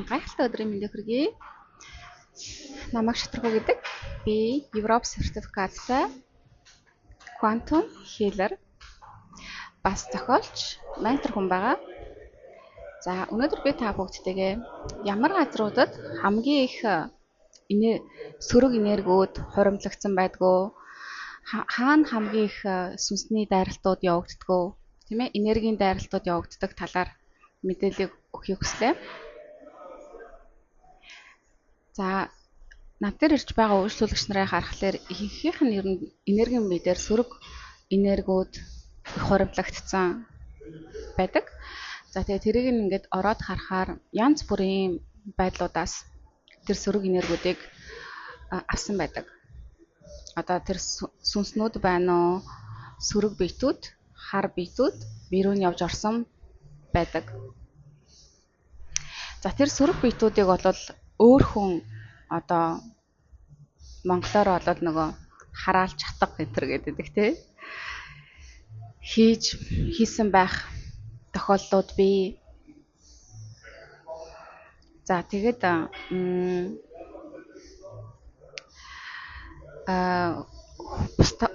Гайхалтай өдрийн мэндийг хүргэе. Намайг Шатрхуу гэдэг. Би Европ сертификаттай Quantum Healer бас зохиолч, ментор хүн байгаа. За өнөөдөр би та бүгдтэйгээ ямар газруудад хамгийн их сөрөг энергиуд хуримтлагдсан байдгүй, хаана хамгийн их сүнсний дайралтууд явагддгөө, тийм ээ, энергийн дайралтууд явагддаг талаар мэдээлэл өгөхийг хүслээ. За над дээр ирж байгаа үйлчлүүлэгч нарын харахаар ихэнх нь ер нь энергийн мэдээр сөрөг энергиуд их хуримтлагдсан байдаг. За тэгээ тэрийг ингээд ороод харахаар янз бүрийн байдлуудаас тэр сөрөг энергиудыг авсан байдаг. Одоо тэр сүнснүүд байна уу, сөрөг биетүүд, хар биетүүд бие рүү явж орсон байдаг. За тэр сөрөг биетүүдийг бол өөр хүн одоо монголоор болоод нөгөө хараалж хатга гэнтэр гэдэг тий хийсэн байх тохиолдлууд бий. За тэгээд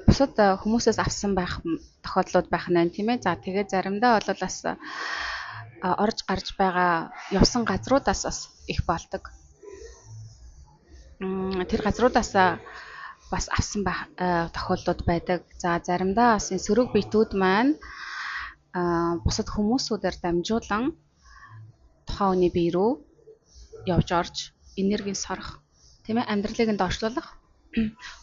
бусад хүмүүсээс авсан байх тохиолдлууд байх нь тийм ээ. За тэгээд заримдаа бол бас орж гарч байгаа явсан газруудаас бас их болдог. Тэр газруудаас бас авсан байх тохиолдлууд байдаг. За заримдаа бас энэ сөрөг биетүүд маань бусад хүмүүсүүдээр дамжуулан тухайн хүний бие рүү явж орж энергийг сорох, тийм ээ, амьдралыг нь доошлуулах,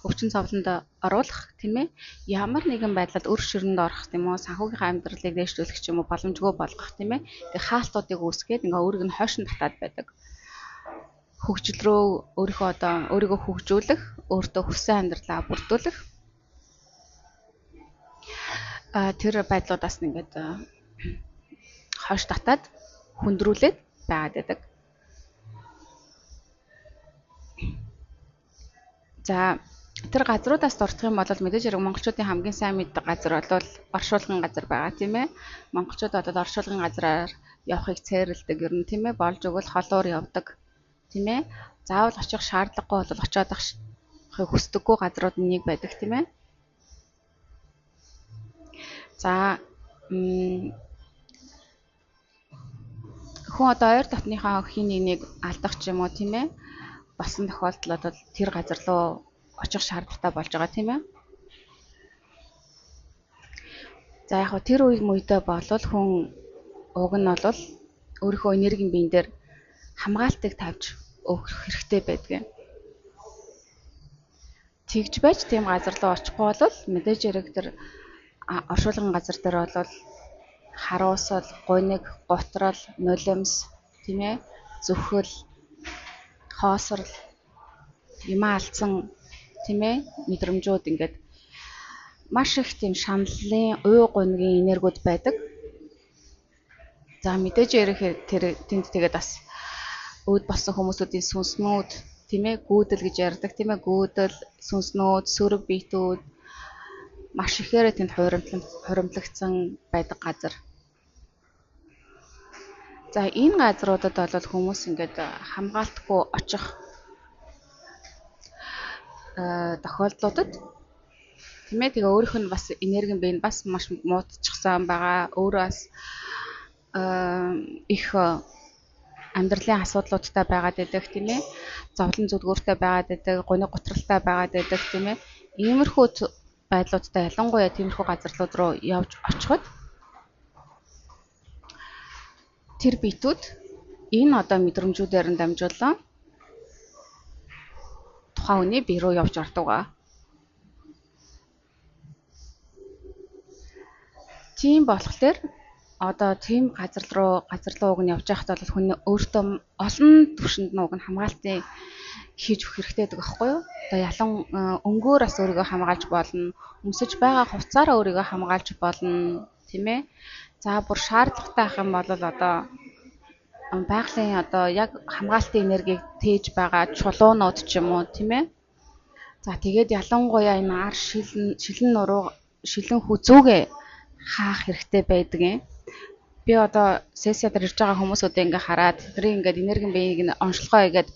өвчин цовлонд оруулах, тийм ээ, ямар нэгэн байдлаар өр ширэнд орох, тийм үү, санхүүгийн амьдралыг дэвшлүүлэх ч юм уу боломжгүй болгох, тийм ээ. Тэгээ хаалтуудыг үүсгээд ингээ өөрийг нь хойшин татаад байдаг. Хөгжил рүү өөрийгөө хөгжүүлэх, өөртөө хүссэн амьдралаа бүрдүүлэх тэр байдлуудаас ингээд хойш татаад хүндрүүлээд байгаад байдаг. За тэр газруудаас дурдах юм бол мэдээж хэрэг монголчуудын хамгийн сайн мэддэг газар бол оршуулгын газар байгаа, тийм ээ. Монголчууд одоо оршуулгын газраар явахыг цээрлдэг, ер нь тийм ээ, болж өгвөл холуур явдаг, тийм ээ. Заавал очих шаардлагагүй бол очиод авахыг хүсдэггүй газрууд нэг байдаг, тийм ээ. За хүн одоо ойр дотныхоо хин нэг алдах ч юм уу, тийм ээ, болсон тохиолдолд бол тэр газар руу очих шаардлагатай болж байгаа, тийм ээ. За яг тэр үе мүйдээ болвол хүн уг нь бол өөрийнхөө энергийн биен дээр хамгаалтыг тавьж өгөх хэрэгтэй байдаг. Тэгж байж тийм газар руу очихгүй бол мэдээж хэрэг тэр оршуулгын газар дээр бол харуусал, гуниг, готрол, нулимс, тийм ээ, зүхэл, хоосрол, юмаа алдсан, тийм ээ, мэдрэмжүүд ингээд маш их тийм шаналлын, уй гунигийн энергиуд байдаг. За мэдээж хэрэг тэнд тэгээд бас өөд болсон хүмүүсүүдийн сүнснүүд, тийм ээ, гүйдэл гэж ярьдаг, тийм ээ, гүйдэл, сүнснүүд, сөрөг биетүүд маш ихээр тэнд хуримтлагдсан байдаг газар. За энэ газруудад бол хүмүүс ингээд хамгаалтгүй очих тохиолдлуудад, тийм ээ, тэгээ өөрийнх нь бас энергийн биенд бас маш муудчихсан байгаа. Өөрөө бас их амьдралын асуудлуудтай байгаад байдаг, тийм ээ. Зовлон зүдгүүртэй байгаад байдаг, гуниг готролтой байгаад байдаг, тийм ээ. Иймэрхүү байдлуудтай ялангуяа тиймэрхүү газарлууд руу явж очиход тэр биетүүд энэ одоо мэдрэмжүүдээр нь дамжуулан тухайн хүний бие рүү явж ордог. Тийм болохоор одоо тийм газар руу уг нь явж байхад бол хүн өөртөө олон түвшинд нь уг нь хамгаалтыг хийж өгөх хэрэгтэй гэдэг байхгүй юу? Одоо ялан өнгөөр бас өөрийгөө хамгаалж болно, өмсөж байгаа хувцаараа өөрийгөө хамгаалж болно, тийм ээ. За бүр шаардлагатай ах юм бол одоо байгалийн одоо яг хамгаалтын энергийг тээж байгаа чулуунууд ч юм уу, тийм ээ. За тэгээд ялангуяа энэ ар шилэн нуруу, шилэн хүзүүгээ хаах хэрэгтэй байдаг юм. би одоо сессиад ирж байгаа хүмүүсүүдээ ингээ хараад тэдний ингээд энергийн биеийг нь онцлогоо хийгээд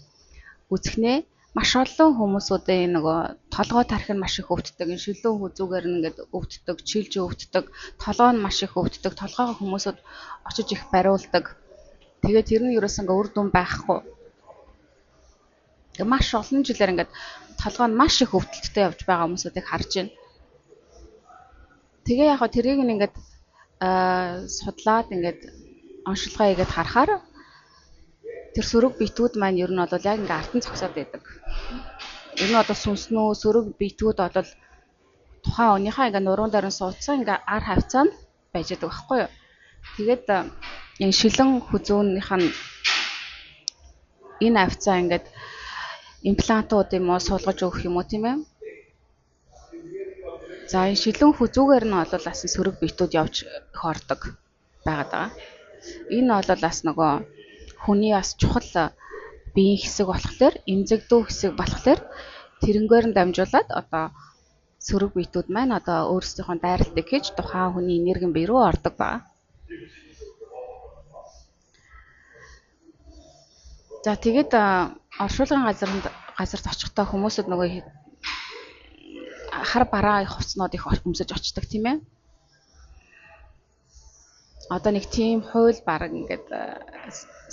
үзэхнээ маш олон хүмүүсүүдээ нөгөө толгой тарих нь маш их өвддөг, энэ шилэн хүзүүгээр нь ингээд өвддөг, чилж өвддөг, толгой нь маш их өвддөг, толгойгоо хүмүүсүүд очиж их бариулдаг. Тэгээд тэр нь ерөөс ингээ үр дүн байхгүй. Маш олон жилээр ингээд толгой нь маш их өвдөлттэй явж байгаа хүмүүсүүдийг харж байна. Тэгээ яг тэрийг ингээд судлаад ингээд онцлогоо хийгээд харахаар тэр сөрөг битүүд маань ер нь бол яг ингээд артан зогсоод байдаг. Ер нь одоо сүнснөө сөрөг битүүд бол тухайн өөнийхөө ингээд нуруунд дарын суудсан ингээд ар хавцаа нь байж байгаа байхгүй юу. Тэгээд энэ шилэн хүзүүнийх нь энэ хавцаа ингээд имплантууд юм уу суулгаж өгөх юм уу тийм ээ. За энэ шилэн хүзүүгээр нь бол бас сөрөг битүүд явж хордог байгаад байгаа. Энэ бол бас нөгөө хүний бас чухал биеийн хэсэг болохоор эмзэгдүү хэсэг болохоор тэрнгээр нь дамжуулаад одоо сөрөг битүүд маань одоо өөрсдийнхөө дайралтыг хийж тухайн хүний энергийн бие рүү ордог байна. За тэгээд оршуулгын газарт очихдоо хүмүүсүүд нөгөө хар бараа хувцснууд их өмсөж очдог тийм ээ. Одоо нэг тийм хууль бараг ингээд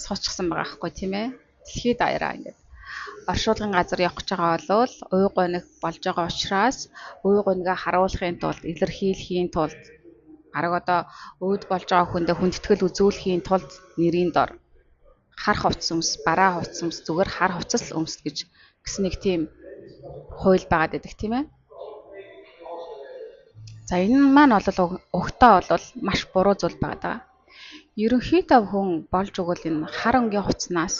суучихсан байгаа байхгүй тийм ээ. Дэлхийд даяараа ингээд оршуулгын газар явах гэж байгаа бол уй гониг болж байгаа учраас уй гонигаа харуулахын тулд илэрхийлэхийн тулд арга одоо өвд болж байгаа хүндээ хүндэтгэл үзүүлэхийн тулд нэрийн дор хар хувцс өмс, бараа хувцс өмс, зүгээр хар хувцас өмс гэсэн нэг тийм хууль байгаад байдаг тийм ээ. За энэ маань бол угтаа бол маш буруу зүйл байгаа. Ерөнхийдөө хүн болж өгвөл энэ хар өнгийн хувцснаас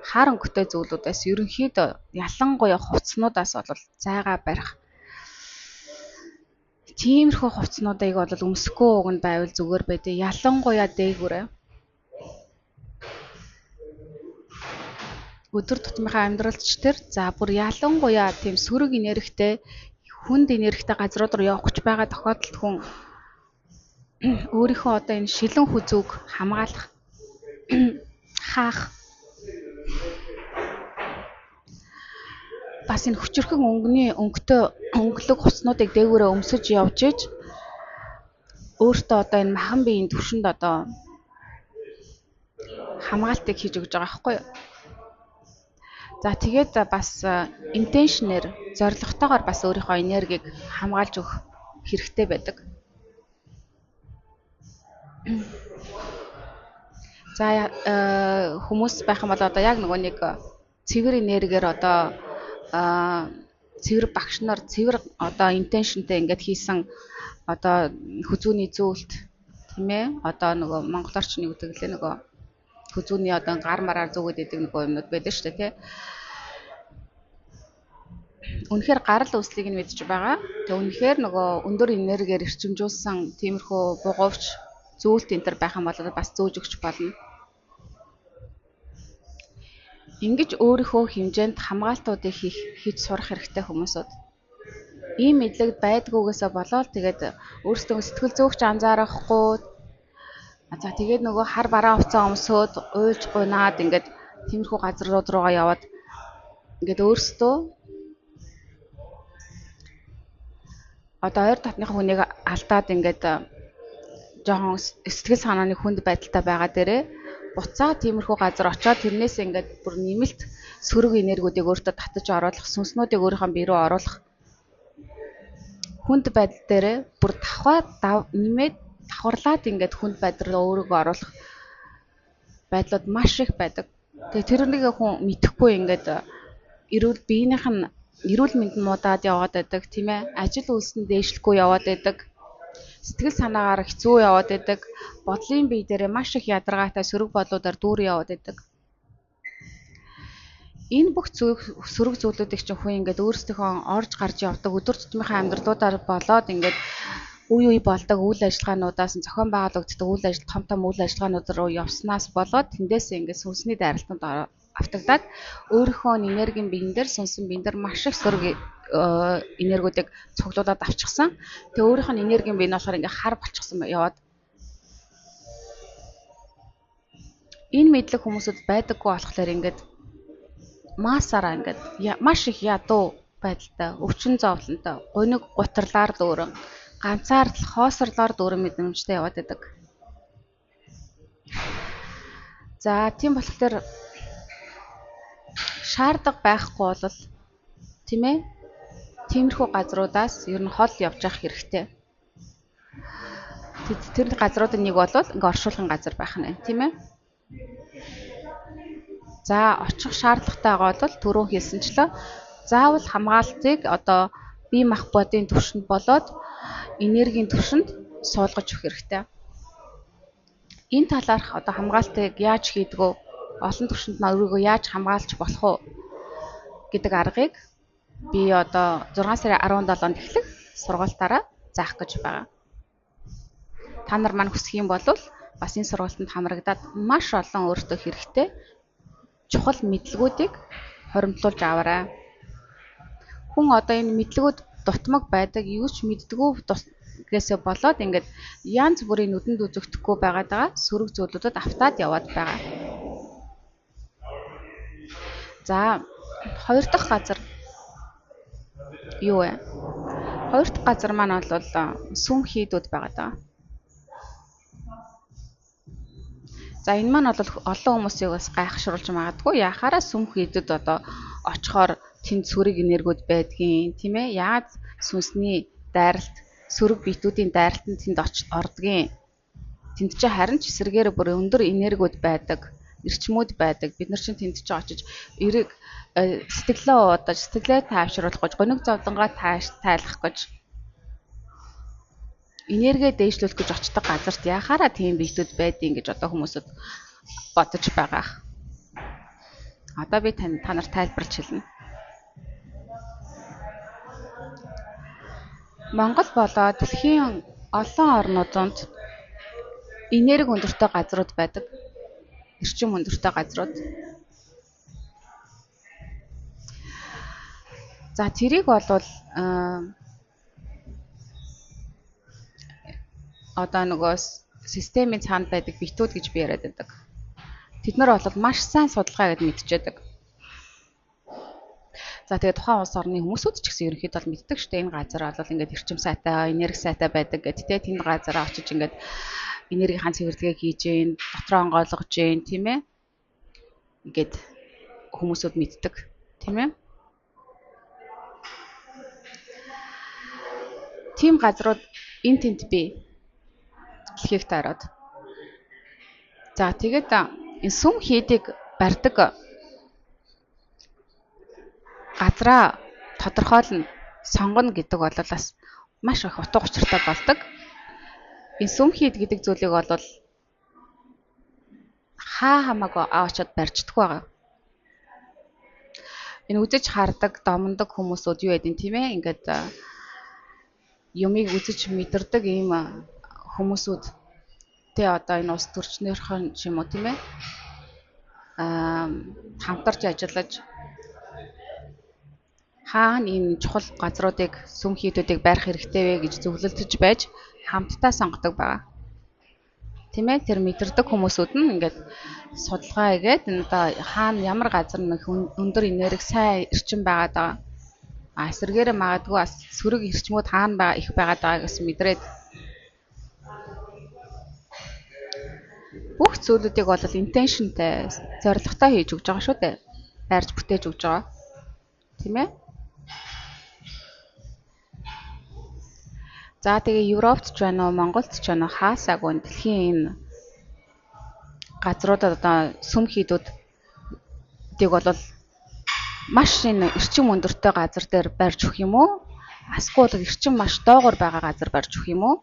хар өнгөтэй зүйлүүдээс ерөнхийдөө ялангуяа хувцснуудаас бол зайгаа барих. Тиймэрхүү хувцснуудыг бол өмсөхгүй уг нь байвал зүгээр байдэ. Ялангуяа дээгүүрээ. Өдөр тутмынхаа амьдралч тэр за бүр ялангуяа тийм сөрөг энергитэй хүнд энергитэй газрууд руу явах гэж байгаа тохиолдолд хүн өөрийнхөө одоо энэ шилэн хүзүүг хамгаалах хаах бас энэ хүчирхэн өнгөлөг хувцснуудыг дээгүүрээ өмсөж явж иж өөртөө одоо энэ махан биеийн төвшөнд одоо хамгаалтыг хийж өгч байгаа байхгүй юу? За тэгээд бас интеншнээр зорилготойгоор бас өөрийнхөө энергийг хамгаалж өгөх хэрэгтэй байдаг. За хүмүүс байх юм бол одоо яг нөгөө нэг цэвэр энергиэр одоо цэвэр багш нар цэвэр одоо интеншнтэй ингээд хийсэн одоо хүзүүний зүйлт тийм ээ одоо нөгөө монголоор ч нэг үгэлээ нөгөө хүзүүний одоо гар мараар зүгээд идэг нөгөө юмнууд байдаг шүү дээ тий. Үнэхээр гарал үүслийг нь мэдж байгаа. Тэгээ үнэхээр нөгөө өндөр энергиээр эрчимжүүлсэн тиймэрхүү бугуувч зүйлт энэ төр байх юм бол бас зөөж өгч болно. Ингэж өөрийнхөө хэмжээнд хамгаалтуудыг хийж сурах хэрэгтэй хүмүүсүүд. Ийм мэдлэг байдгүйгээсээ болоод тэгээд өөрсдөө сэтгэл зүйч анзаарахгүй. За тэгээд нөгөө хар бараа хувцас өмсөөд уйлж гунаад ингээд тиймэрхүү газрууд руугаа яваад ингээд өөрсдөө одоо ойр татныхаа хүнийг алдаад ингээд жоохон сэтгэл санааны хүнд байдалтай байгаа дээрээ буцаа тиймэрхүү газар очоод тэрнээс ингээд бүр нэмэлт сөрөг энергиудыг өөртөө татаж оруулах, сүнснүүдийг өөрийнхөө бие рүү оруулах хүнд байдал дээрээ бүр нэмээд давхарлаад ингээд хүнд байдал руу өөрийгөө оруулах байдлууд маш их байдаг. Тэгээ тэрнийг хүн мэдэхгүй ингээд биенийх нь эрүүл мэнд муудаад яваад байдаг тийм ээ. Ажил үйлсэнд дээшлэхгүй яваад байдаг. Сэтгэл санаагаар хэцүү яваад байдаг. Бодлын бие дээрээ маш их ядаргаатай сөрөг бодлуудаар дүүр яваад байдаг. Энэ бүх сөрөг зүйлүүдийг чинь хүн ингээд өөрсдийнхөө орж гарч явдаг өдөр тутмынхаа амьдралуудаар болоод ингээд үе болдог үйл ажиллагаануудаас зохион байгуулагддаг үйл ажил том үйл ажиллагаанууд руу явснаас болоод тэндээсээ ингээд сүнсний дайралтанд автагдаад өөрийнхөө энергийн биен дээр сүнсэн биен дээр маш их сөрөг энергиудыг цуглуулад авчихсан. Тэгээ өөрийнх нь энергийн бие нь болохоор ингээд хар болчихсон яваад. Энэ мэдлэг хүмүүсүүд байдаггүй болохоор ингээд маасаараа ингээд маш их ядуу байдалтай, өвчин зовлонтой, гуниг гутрлаар дүүрэн, ганцаардл хоосорлоор дүүрэн мэдрэмжтэй яваад байдаг. За тийм болохоор шаардлагагүй байхгүй бол тийм ээ тиймэрхүү газруудаас ер нь хол явж явах хэрэгтэй. Тэр газруудын нэг бол ингээ оршуулгын газар байх нь тийм ээ. За очих шаардлагатай байгаа бол түрүү хэлсэнчлээ заавал хамгаалтыг одоо бие махбодын түвшинд болоод энергийн түвшинд суулгаж өгөх хэрэгтэй. Энэ талаарх одоо хамгаалтыг яаж хийдэг вэ? Олон түвшинд нь өөрийгөө яаж хамгаалж болох вэ гэдэг аргыг би одоо 6 сарын 17-нд эхлэх сургалтаараа заах гэж байгаа. Та нар маань хүсэх юм бол бас энэ сургалтанд хамрагдаад маш олон өөртөө хэрэгтэй чухал мэдлгүүдийг хоримтлуулж аваарай. Хүн одоо энэ мэдлгүүд дутмаг байдаг, юу ч мэддэггүй гэсээ болоод ингээд янз бүрийн нүдэнд үзэгдэхгүй байгаа сөрөг зүйлүүдэд автаад яваад байгаа. За хоёр дахь газар юу вэ? Хоёр дахь газар маань бол сүм хийдүүд байгаа даа. За энэ маань бол олон хүмүүсийг бас гайхшруулж магадгүй. Яхаараа сүм хийдэд одоо очихоор тэнд сөрөг энергиуд байдгийн, тийм ээ? Яаж сүнсний дайралт, сөрөг биетүүдийн дайралтанд тэнд ордгийн. Тэнд чи харин ч эсрэгээр бүр өндөр энергиуд байдаг, эрчмүүд байдаг. Бид нар чинь тэнд чи очиж эрэг сэтгэлээ удаж, сэтгэлээ тайвшруулах гэж, гониг зовлонгоо тайлах гэж энерги дээшлүүлэх гэж очдог газарт яхаараа тийм биетүүд байдгийг гэж одоо хүмүүсд бодож байгаа. Одоо би та нарт тайлбарлаж хэлнэ. Монгол болоо дэлхийн олон орнуудад энерги өндөртэй газрууд байдаг. Эрчим өндөртэй газрууд. За тэрийг бол одоо нөгөө системийн цаанд байдаг битүүд гэж би яриад байдаг. Тэд нар бол маш сайн судалгаа гэдээ мэдчихэдэг. За тэгээд тухайн улс орны хүмүүсүүд ч гэсэн ерөнхийдөө бол мэддэг шүү дээ. Энэ газар бол ингээд эрчим сайтай, энерги сайтай байдаг гэдэг. Тэнд газараа очиж ингээд энергийн цэвэрлэгээ хийж гин, дотроо онгойлгож гин, тийм ээ? Ингээд хүмүүсүүд мэддэг, тийм ээ? Тим газрууд энэ тэнд бий. Дэлхийд таарад. За тэгээд энэ сүм хийдийг барьдаг газраа тодорхойлно, сонгоно гэдэг бол бас маш их утга учиртай болдог. Энэ сүм хийд гэдэг зүйлийг бол хамаагүй аваачаад барьждаг байгаа. Энэ үзэж хардаг, домондог хүмүүсүүд юу гэдэг тийм ээ? Ингээд юмыг үзэж мэдэрдэг ийм хүмүүсүүд тэ одоо энэ ус төрчнөрхөн юм уу тийм ээ? Хамтарч ажиллаж хаана энэ чухал газруудыг сүм хийдүүдийг барих хэрэгтэй вэ гэж зөвлөлдөж байж хамтдаа сонгодог байгаа. Тийм ээ? Тэр мэдэрдэг хүмүүсүүд нь ингээд судалгаа хийгээд энэ одоо хаана ямар газар нэг өндөр энерги сайн эрчим байгаа даа. Эсвэргээр магадгүй бас сөрөг эрчмүүд хаана их байгаа даа гэсэн мэдрээд бүх зүйлүүдийг бол intentionтэй, зорилготой хийж өгч байгаа шүү дээ. Байрж бүтээж өгч байгаа. Тийм ээ? За тэгээ Европт ч байна уу, Монголд ч байна уу, хаасаагүй дэлхийн энэ газруудад одоо сүм хийдүүдийг бол маш энэ эрчим өндөртэй газар дээр барьж өгөх юм уу? Асгүй эрчим маш доогуур байгаа газар барьж өгөх юм уу?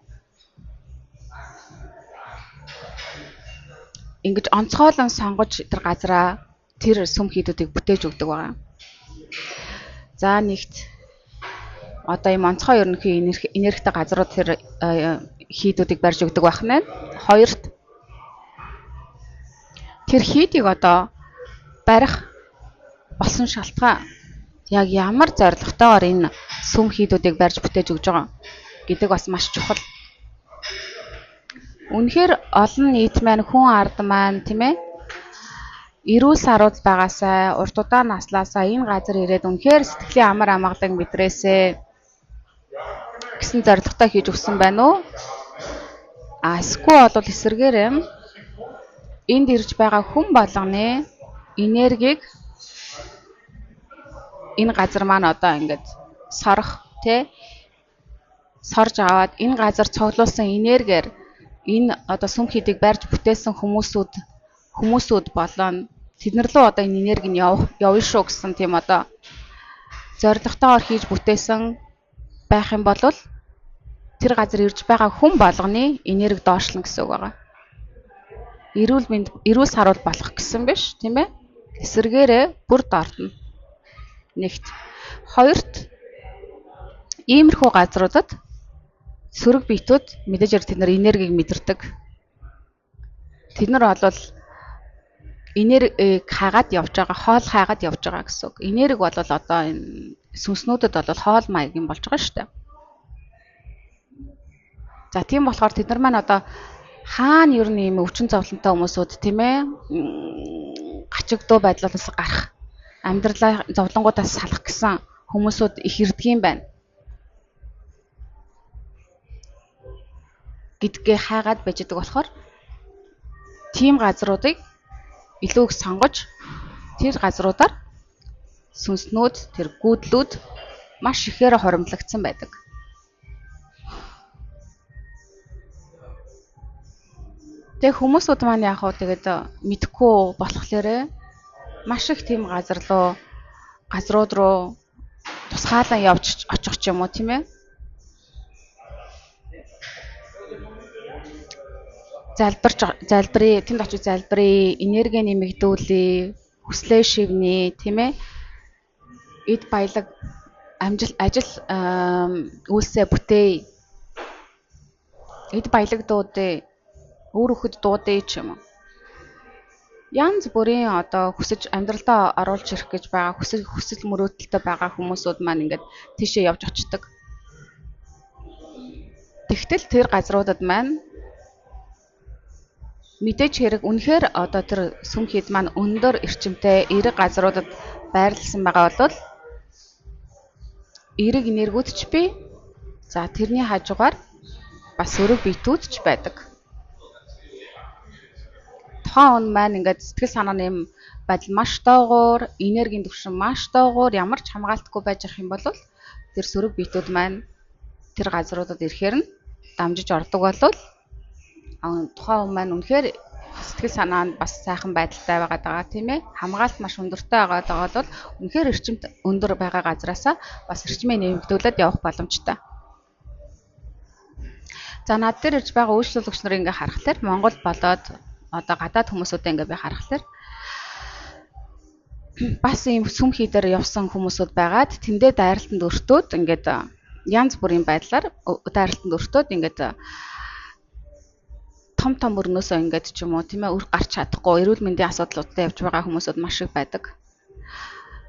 Ингэж онцгойлон сонгож тэр газараа тэр сүм хийдүүдийг бүтээж өгдөг байгаа. За нэгт одоо ийм онцгой ерөнхий энергитэй газрууд тэр хийдүүдийг барьж өгдөг байх нь. Хоёрт тэр хийдийг одоо барих болсон шалтгаан яг ямар зорилготойгоор энэ сүм хийдүүдийг барьж бүтээж өгж байгаа гэдэг бас маш чухал. Үнэхээр олон нийт маань хүн ард маань тийм ээ эрүүл сарууд байгаасаа, урт удаан наслаасаа энэ газар ирээд үнэхээр сэтгэлийн амар амгалан мэдрээсээ гэсэн зорилготой хийж өгсөн байна уу? Эсвэл бол эсвэргээрээ энд ирж байгаа хүн болгоны энергийг энэ газар маань одоо ингээд сорж аваад энэ газар цуглуулсан энергиэр энэ одоо сүм хийдийг барьж бүтээсэн хүмүүсүүд болоо тэднэр лөө одоо энэ энерги нь явна шүү гэсэн тийм одоо зорилготойгоор хийж бүтээсэн байх юм бол тэр газар ирж байгаа хүн болгоны энерги доошлно гэсэн үг байгаа. Эрүүл саруул болох гэсэн биш тийм ээ. Эсвэргээрээ бүр доордно. Нэгт. Хоёрт иймэрхүү газруудад сөрөг биетүүд мэдээж хэрэг тэд нар энергийг мэдэрдэг. Тэд нар бол энерги хаагаад явж байгаа, хоол хаагаад явж байгаа гэсэн үг. Энерги бол одоо энэ сүнснүүдэд бол хоол маягийн болж байгаа шүү дээ. За тийм болохоор тэд нар маань одоо хаана ер нь ийм өвчин зовлонтой хүмүүсүүд тийм ээ гачигдуу байдлаас гарах, амьдралаа зовлонгуудаас салах гэсэн хүмүүсүүд их ирдэг юм байна. Гэдгээ хайгаад байж байгаа болохоор тийм газруудыг илүү их сонгож тэр газруудаар сүнснүүд, тэр гүйдлүүд маш ихээр хоримтлагдсан байдаг. Тэгээ хүмүүсүүд маань яг хөө тэгээд мэдхгүй болохлээрээ маш их тийм газрууд руу тусгаалan явж очих ч юм уу тийм ээ. Тэнд очиж залбирая, энерги нэмэгдүүлээ, хүслээ шивнэ, тийм ээ. Эд баялаг ажил үйлсээ бүтээе. Эд баялаг дуудаа, өөр хөхөд дуудаа ч юм уу. Янз бүрийн одоо хүсэж амьдралдаа оруулж ирэх гэж байгаа хүсэл мөрөөдөлтөй байгаа хүмүүсүүд маань ингээд тийшээ явж очдог. Тэгтэл тэр газруудад маань мэдээж хэрэг үнэхээр одоо тэр сүм хийд маань өндөр эрчимтэй эерэг газруудад байрласан байгаа бол эерэг энергиуд ч бий. За тэрний хажуугаар бас сөрөг биетүүд ч байдаг. Тухайн хүн маань ингээд сэтгэл санааны юм байдал маш доогуур, энергийн түвшин маш доогуур, ямар ч хамгаалтгүй байж ах юм бол тэр сөрөг биетүүд маань тэр газруудад ирэхээр нь дамжиж ордог болвол тухайн хүн маань үнэхээр сэтгэл санаанд бас сайхан байдалтай байгаад байгаа тийм ээ. Хамгаалт маш өндөртэй байгаад байгаа бол үнэхээр эрчимт өндөр байгаа газраасаа бас эрчмээ нэмэгдүүлээд явах боломжтой. За над дээр ирж байгаа үйлчлүүлэгч нарыг ингээ харахаар Монгол болоод одоо гадаад хүмүүсүүдээ ингээ би харахаар бас ийм сүм хийдээр явсан хүмүүсүүд байгаад тэндээ дайралтанд өртөөд ингээд янз бүрийн байдлаар дайралтанд өртөөд ингээд том өрнөөсөө ингээд ч юм уу тийм ээ гарч чадахгүй эрүүл мэндийн асуудлуудтай явж байгаа хүмүүсүүд маш их байдаг.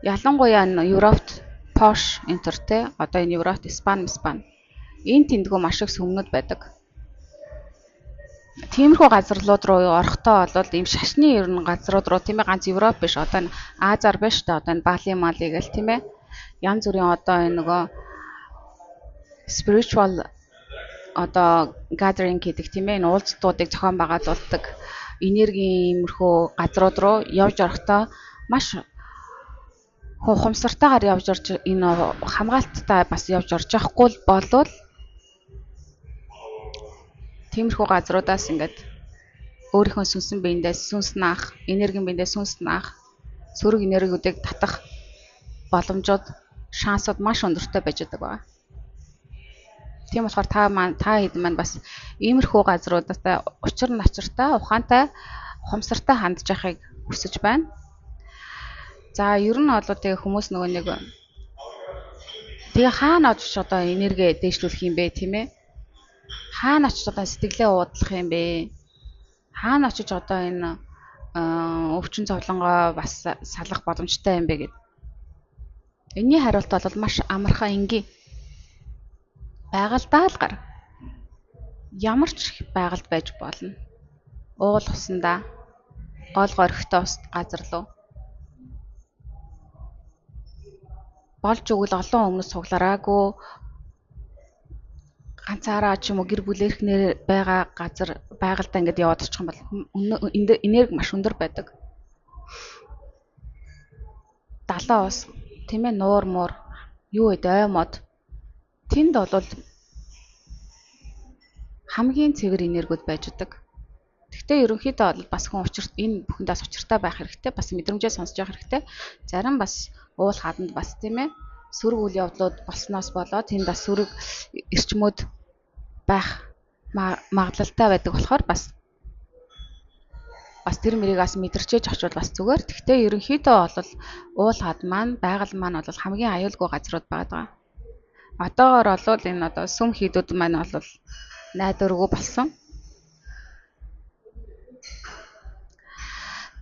Ялангуяа Европт Пош интертэй одоо энэ Европт Испани энэ тэндгүү маш их сүмнүүд байдаг. Тиймэрхүү газарлууд руу орохдоо бол ийм шашны ер нь газрууд руу тийм ээ ганц Европ биш одоо энэ Азар биш та одоо энэ Бали Мали гэл тийм ээ янз бүрийн одоо энэ нөгөө spiritual одоо gathering гэдэг тийм ээ энэ уулзалтуудыг зохион байгуулдаг энергийн иймэрхүү газрууд руу явж орохдоо маш ухамсартайгаар явж орж энэ хамгаалттай бас явж орж явахгүй болвол тиймэрхүү газруудаас ингээд өөрийнхөө сүнсэн биендээ сүнс наах, энергийн биендээ сүнс наах, сөрөг энергиудыг татах боломжууд, шансууд маш өндөртэй байж байгаа. Тийм болохоор та хэд маань бас иймэрхүү газруудтай учир начиртай, ухаантай, ухамсартай хандж яхахыг хүсэж байна. За ер нь бол тэгээ хүмүүс нөгөө нэг тэгээ хаана очиж одоо энерги дээшлүүлэх юм бэ тийм ээ? Хаана очиж одоо сэтгэлээ уудлах юм бэ? Хаана очиж одоо энэ өвчин зовлонгоо бас салах боломжтой юм бэ гэд. Энийний хариулт бол маш амархан энгийн. Байгальдаа л гар. Ямар ч байгальд байж болно. Уул усандаа, гол горхтой газар руу болж өгвөл олон хүмүүс суглараагүй ганцаараа ч юм уу гэр бүлэрхнэр байгаа газар байгальдаа ингээд яваад очих юм бол энерги маш өндөр байдаг. Далайн ус тийм ээ нуур муур юу вэ ой мод тэнд бол хамгийн цэвэр энергиуд байж идэг. Гэхдээ ерөнхийдөө бол бас хүн учир энэ бүхэндээс учиртай байх хэрэгтэй. Бас мэдрэмжээ сонсож явах хэрэгтэй. Зарим бас уул хаданд бас тийм ээ сөрөг үйл явдлууд болсноос болоод тэнд бас сөрөг эрчмүүд байх магадлалтай байдаг болохоор бас тэр мэрийг бас мэдэрчээж очвол бас зүгээр. Гэхдээ ерөнхийдөө бол уул хад маань байгаль маань бол хамгийн аюулгүй газрууд байгаа. Одоогоор бол энэ одоо сүм хийдүүд маань бол найдваргүй болсон.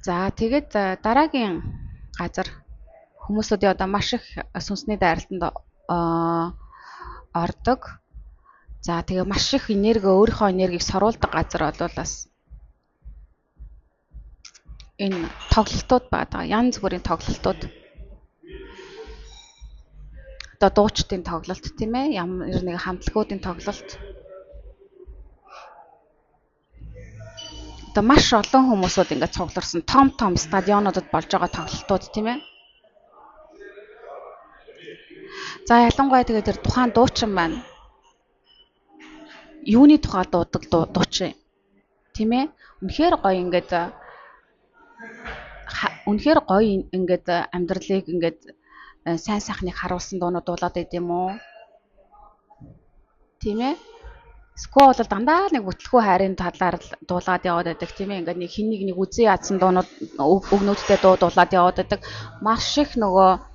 За тэгээд дараагийн газар хүмүүсүүдийн одоо маш их сүнсний дайралтанд ордог. За тэгээ маш их энерги өөрийнхөө энергийг соруулдаг газар бол бас энэ тоглолтууд байгаа. Янз бүрийн тоглолтууд. Одоо дуучдын тоглолт тийм ээ. Ямар нэг хамтлагуудын тоглолт. Одоо маш олон хүмүүсүүд ингээд цугларсан том стадионуудад болж байгаа тоглолтууд тийм ээ. За ялангуяа тэгээд тэр тухайн дуучин байна. Юуны тухай дуудаг дуучин тийм ээ. Үнэхээр гоё ингээд амьдралыг ингээд сайн сайхныг харуулсан дуунууд дуулаад байд юм уу? Тийм ээ. Скол бол дандаа нэг бүтлгүй хайрын талаар дуулаад яваад байдаг тийм ээ. Ингээд нэг хин нэг үзэн ядсан дуунууд өгнүүдтэй дуулаад яваад байдаг. Маш их нөгөө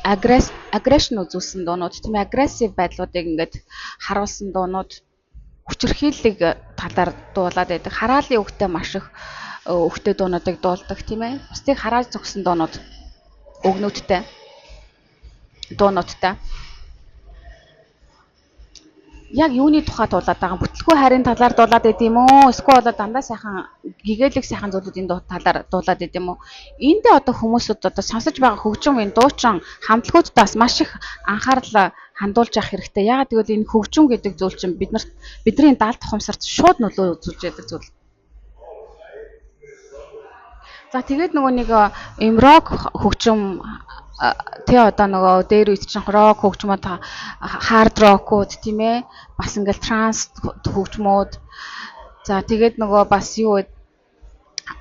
агрессион үзүүлсэн дуунууд тийм ээ. Агрессив байдлуудыг ингээд харуулсан дуунууд хүчирхийллийг талаар дуулаад байдаг. Хараалын үгтэй маш их үгтэй дуунуудыг дуулдаг тийм ээ. Бусдыг харааж зогсон дуунууд өгнүүдтэй дуунуудтай. Яг юуны тухай дуулаад байгаа бүтлгүй хайрын талаар дуулаад байд юм уу? Эсвэл дандаа сайхан гэгээлэг сайхан зүйлүүдийн талаар дуулаад байд юм уу? Энд одоо хүмүүсүүд одоо сонсож байгаа хөгжим дуучин хамтлагуудаас маш их анхаарал хандуулж явах хэрэгтэй. Яагаад гэвэл энэ хөгжим гэдэг зүйл чинь бидний даалт тухамсарт шууд нөлөө үзүүлж яадаг зүйл. За тэгээд нөгөө нэг рок хөгжим тий одоо нөгөө дээр үйт чинь рок хөгжмөд хард рокууд тийм ээ бас ингээл транс хөгжмүүд за тэгээд нөгөө бас юу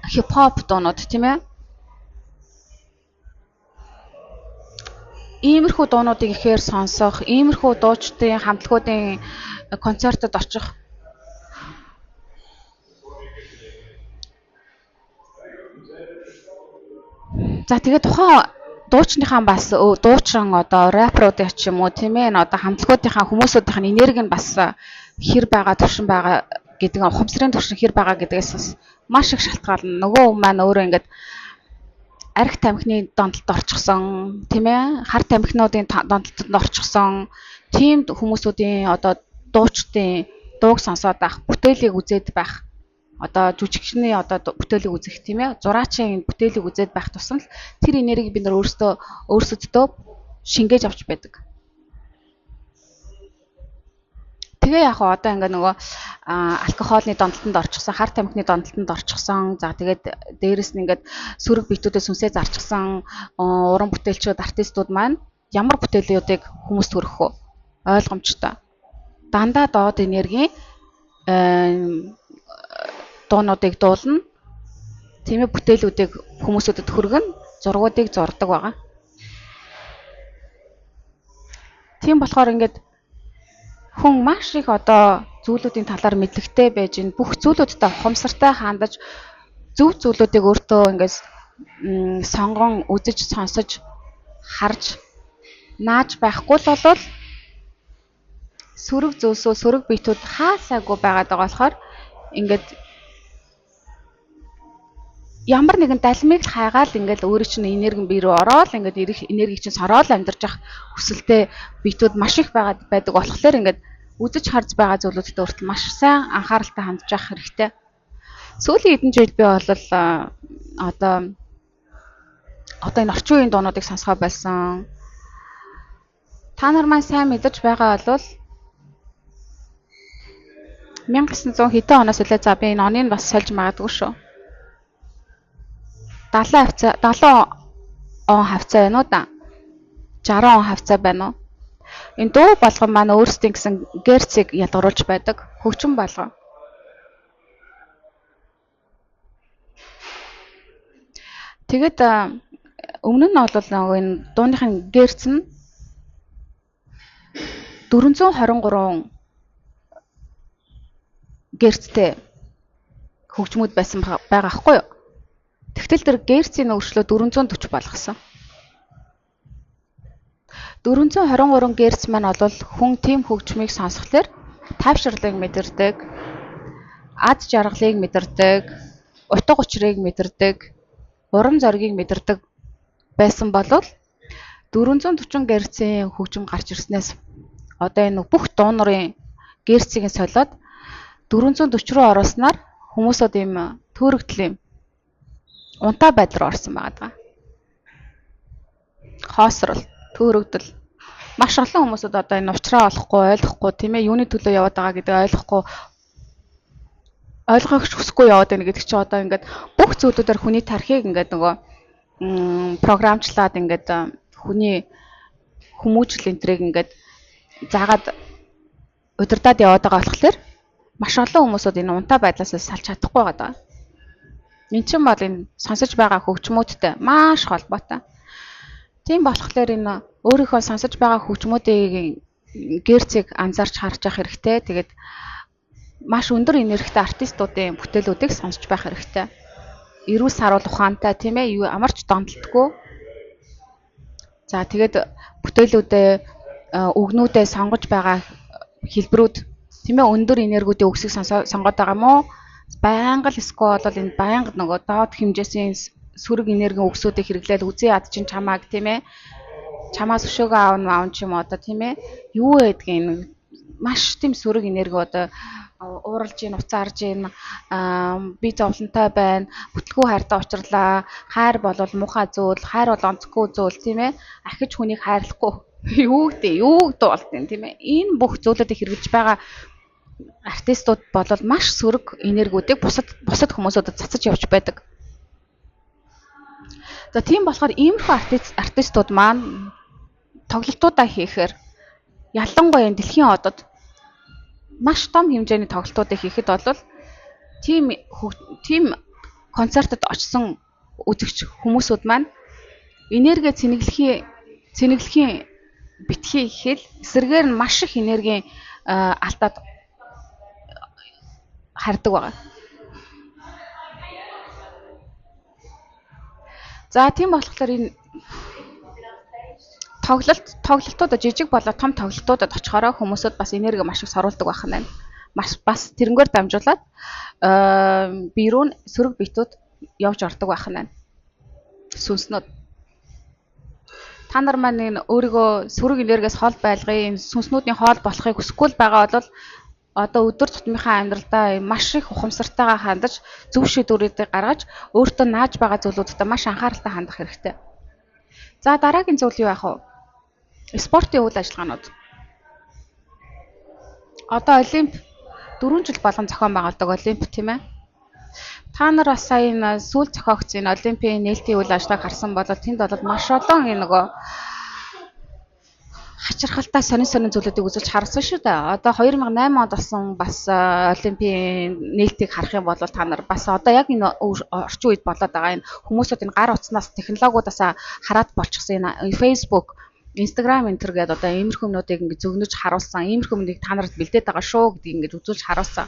хип хоп дуунууд тийм ээ иймэрхүү дуунуудыг ихээр сонсох иймэрхүү дуучдын хамтлагуудын концертод очих за тэгээд тухайн дуучныхаа бас дуучин одоо рэперуудын ч юм уу тийм ээ одоо хамтлагуудынхаа хүмүүсүүдийн энерги нь бас хэр байгаа төвшин байгаа гэдэг ухамсарын төвшин хэр байгаа гэдгээс маш их шалтгаална. Нөгөө хүн маань өөрөө ингээд арх тамхины донтолд орчихсон тийм ээ хар тамхинуудын донтолд орчихсон тийм хүмүүсүүдийн одоо дуучдын дууг сонсоод байх бүтээлийг үзээд байх одоо жүжигчний одоо бүтээлийг үзэх тийм ээ зураачийн бүтээлийг үзээд байх тусам л тэр энергийг бид нар өөрсөддөө шингээж авч байдаг. Тэгээ яг одоо ингээ нөгөө алкогольны донтолтонд орчихсон, хар тамхины донтолтонд орчихсон. За тэгээд дээрэс нь ингээд сөрөг биетүүдээ сүнсээ зарчихсан уран бүтээлчүүд, артистууд маань ямар бүтээлүүдийг хүмүүст хүргэх вэ? Ойлгомжтой. Дандаа доод энергийн дуунуудыг дуулна. Тийм ээ бүтээлүүдийг хүмүүсүүдэд хүргэн зургуудыг зурдаг байгаа. Тийм болохоор ингээд хүн маш их одоо зүйлүүдийн талаар мэдлэгтэй байж энэ бүх зүйлүүдтэй ухамсартай хандаж зөв зүйлүүдийг өөртөө ингээд сонгон үзэж сонсож харж нааж байхгүй л болвол сөрөг зөөсөө сөрөг биетүүд хаасаагүй байгаад байгаа болохоор ингээд ямар нэгэн далмиг л хайгаал ингээд өөрөө чинь энерги бие рүү ороод ингээд энергийг чинь сороод амьдарч явах хүсэлтэй биетүүд маш их байдаг болохоор ингээд үзэж харж байгаа зүйлүүдэд өөртөө маш сайн анхааралтай хандж явах хэрэгтэй. Сүүлийн хэдэн жил би бол одоо энэ орчин үеийн дуунуудыг сонсгоо байсан. Та нар маань сайн мэдэж байгаа бол 1900 хэдэн оноос үлээ за би энэ оныг бас сольж магадгүй шүү. 70 он хавцаа байна уу да? 60 он хавцаа байна уу? Энэ дуу болгон маань өөрсдийн гэсэн герцийг ялгаруулж байдаг. Хөгжим болгон. Тэгэд өмнө нь бол энэ дууныхын герц нь 423 герцтэй хөгжмүүд байсан байгаа хгүй юу? Тэгтэл тэр герцийн өөрчлөө 440 болгосон. 423 герц маань бол хүн тийм хөгжмийг сонсхолоор тайвшрлыг мэдэрдэг, ад жаргалыг мэдэрдэг, утга учирыг мэдэрдэг, урам зоригийг мэдэрдэг байсан бол 440 герцийн хөгжим гарч ирснээс одоо энэ бүх дуу нарын герцийг солиод 440 руу оруулснаар хүмүүсүүд ийм төөрөгдөл юм унтаа байдал руу орсон байгаа. Хоосрол, төөрөгдөл. Маш олон хүмүүсүүд одоо энэ учраа ойлгохгүй тийм ээ юуны төлөө яваад байгаа гэдгийг ойлгохыг хүсэхгүй яваад байна гэдэг чинь одоо ингээд бүх зүйлүүдээр хүний тархийг ингээд нөгөө програмчлаад ингээд хүний хүмүүжил энтрийг ингээд заагаад удирдаад яваад байгаа болохоор маш олон хүмүүсүүд энэ унтаа байдлаас салж чадахгүй байгаа. Энд чинь бол энэ сонсож байгаа хөгжмүүдтэй маш холбоотой. Тийм болохоор энэ өөрийнхөө сонсож байгаа хөгжмүүдийн герцийг анзаарч харж явах хэрэгтэй. Тэгээд маш өндөр энергитэй артистуудын бүтээлүүдийг сонсож байх хэрэгтэй. Эрүүл саруул ухаантай тийм ээ юу амарч дондолтгүй. За тэгээд бүтээлүүдээ өгнүүдээ сонгож байгаа хэлбэрүүд тийм ээ өндөр энергиудын үгсийг сонгоод байгаа мó байнга л эсвэл бол энэ байнга нөгөө доод хэмжээсийн сүрэг энергийн үгсүүдийг хэрэглээд үзий ад чинь чамааг тийм ээ чамаас өшөөгөө аавн ч юм уу одоо тийм ээ юу гэдгийг маш тийм сүрэг энерги одоо ууралж ийн уцаарж ийн би зовлонтой байна бүтлгүй хайртай уулзлаа хайр болвол муухай зүйл хайр бол онцгүй зүйл тийм ээ ахиж хүнийг хайрлахгүй юу дуулт юм тийм ээ энэ бүх зүйлүүдийг хэрэгжиж байгаа артистууд бол маш сүрэг энергиудыг бусад хүмүүсүүдэд цацаж явж байдаг. За тийм болохоор иймэрхүү артистууд маань тоглолтуудаа хийхээр ялангуяа дэлхийн одод маш том хэмжээний тоглолтуудыг хийхэд бол тийм концертод очсон үзэгч хүмүүсүүд маань энерги цэнэглэхийн битгий гэхэл эсрэгээр нь маш их энергийн алдаад хардаг байгаа. За тийм болохоор энэ тоглолтууд жижиг болоо том тоглолтуудад очихороо хүмүүсүүд бас энерги маш их саруулдаг байх нь байна. Бас тэрнгээр дамжуулаад бие рүү сөрөг битүүд явж ордог байх нь байна. Сүнснүүд. Та нар маань энэ өөрийгөө сөрөг энергиас хол байлгая, энэ сүнснүүдийн хоол болохыг хүсэхгүй байгаа бол одоо өдөр тутмынхаа амьдралдаа маш их ухамсартайгаа хандаж зөв шийдвэрүүдийг гаргаж өөртөө нааж байгаа зүйлүүдэд маш анхааралтай хандах хэрэгтэй. За дараагийн зүйл юу яах вэ? Спортын үйл ажиллагаанууд. Одоо Олимп 4 жил болгон зохион байгуулдаг Олимп тийм ээ. Та нар бас сая энэ сүүл зохиогдсон Олимпийн нээлтийн үйл ажиллагааг харсан бол тэнд бол маш олон нөгөө хачирхалтай сонин зүйлүүдийг үзүүлж харсан шүү дээ. Одоо 2008 онд болсон бас Олимпийн нээлтийг харах юм бол та нар бас одоо яг энэ орчин үед болоод байгаа энэ хүмүүсүүд энэ гар утснаас технологиудаас хараад болчихсон энэ Facebook, Instagram энтер гэдэг одоо иймэрхүү юмнуудыг ингэ зөгнөж харуулсан, иймэрхүү юмныг та нарт бэлдээд байгаа шүү гэдгийг ингэ үзүүлж харуулсан.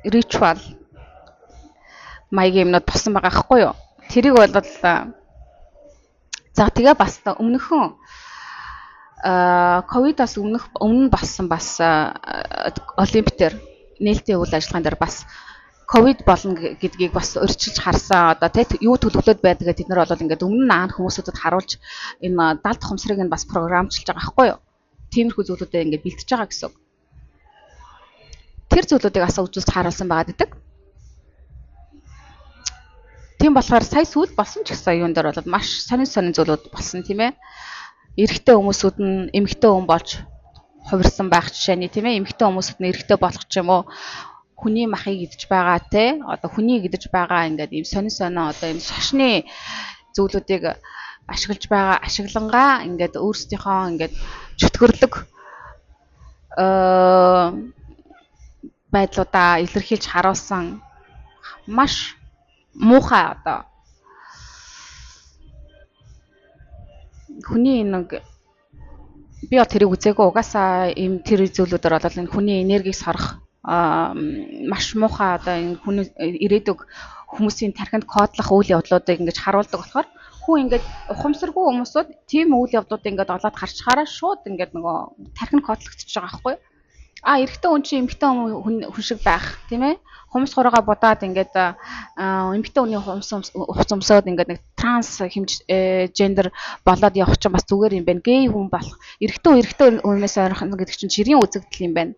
Ritual маягийн юмнууд болсон байгаа байхгүй юу? Тэрийг бол за тэгээ бас өмнөхөн ковидоос өмнө болсон бас Олимп дээр нээлтийн үйл ажиллагаан дээр бас ковид болно гэдгийг бас өрчилж харсан. Одоо тэг юу төлөвлөд байдгаа тэд нар бол ингээд өмнө нь аан хүмүүсүүдэд харуулж энэ далд ухамсарыг нь бас програмчилж байгаа байхгүй юу? тиймэрхүү зүйлүүдэд ингээд бэлтэж байгаа гэсэн үг. Тэр зүйлүүдийг асаа үзүүлж харуулсан байгаа гэдэг. Тийм болохоор сая сүүл болсон ч гэсэн юун дээр бол маш сонин зүйлүүд болсон тийм ээ. Эрэгтэй хүмүүсүүд нь эмэгтэй хүн болж хувирсан байх жишээний тийм ээ. Эмэгтэй хүмүүсүүд нь эрэгтэй болох ч юм уу хүний махыг идэж байгаа те одоо хүний идэж байгаа ингээд ийм сонин одоо ийм шашны зүйлүүдийг ашиглангаа ингээд өөрсдийнхөө ингээд чөтгөрлөг байдлуудаа илэрхийлж харуулсан маш муухай одоо хүний нэг би тэрийг үзээгүй угаасаа ийм тэр зүйлүүдээр бол энэ хүний энергийг сорох маш муухай одоо энэ хүний ирээдүг хүмүүсийн тархинд кодлох үйл явдлуудыг ингэж харуулдаг болохоор хүн ингээд ухамсаргүй хүмүүсүүд тийм үйл явдлуудыг ингээд олоод харчхаараа шууд ингээд нөгөө тархинд кодлогдчихж байгаа байхгүй эрэгтэй хүн чинь эмэгтэй хүн шиг байх тийм ээ хумс хураагаа будаад ингээд эмэгтэй хүний хувц өмсөөд ингээд нэг транс гендер болоод явах чинь бас зүгээр юм байна. Гей хүн болох эрэгтэй хүнээс ойрхон гэдэг чинь жирийн үзэгдэл юм байна.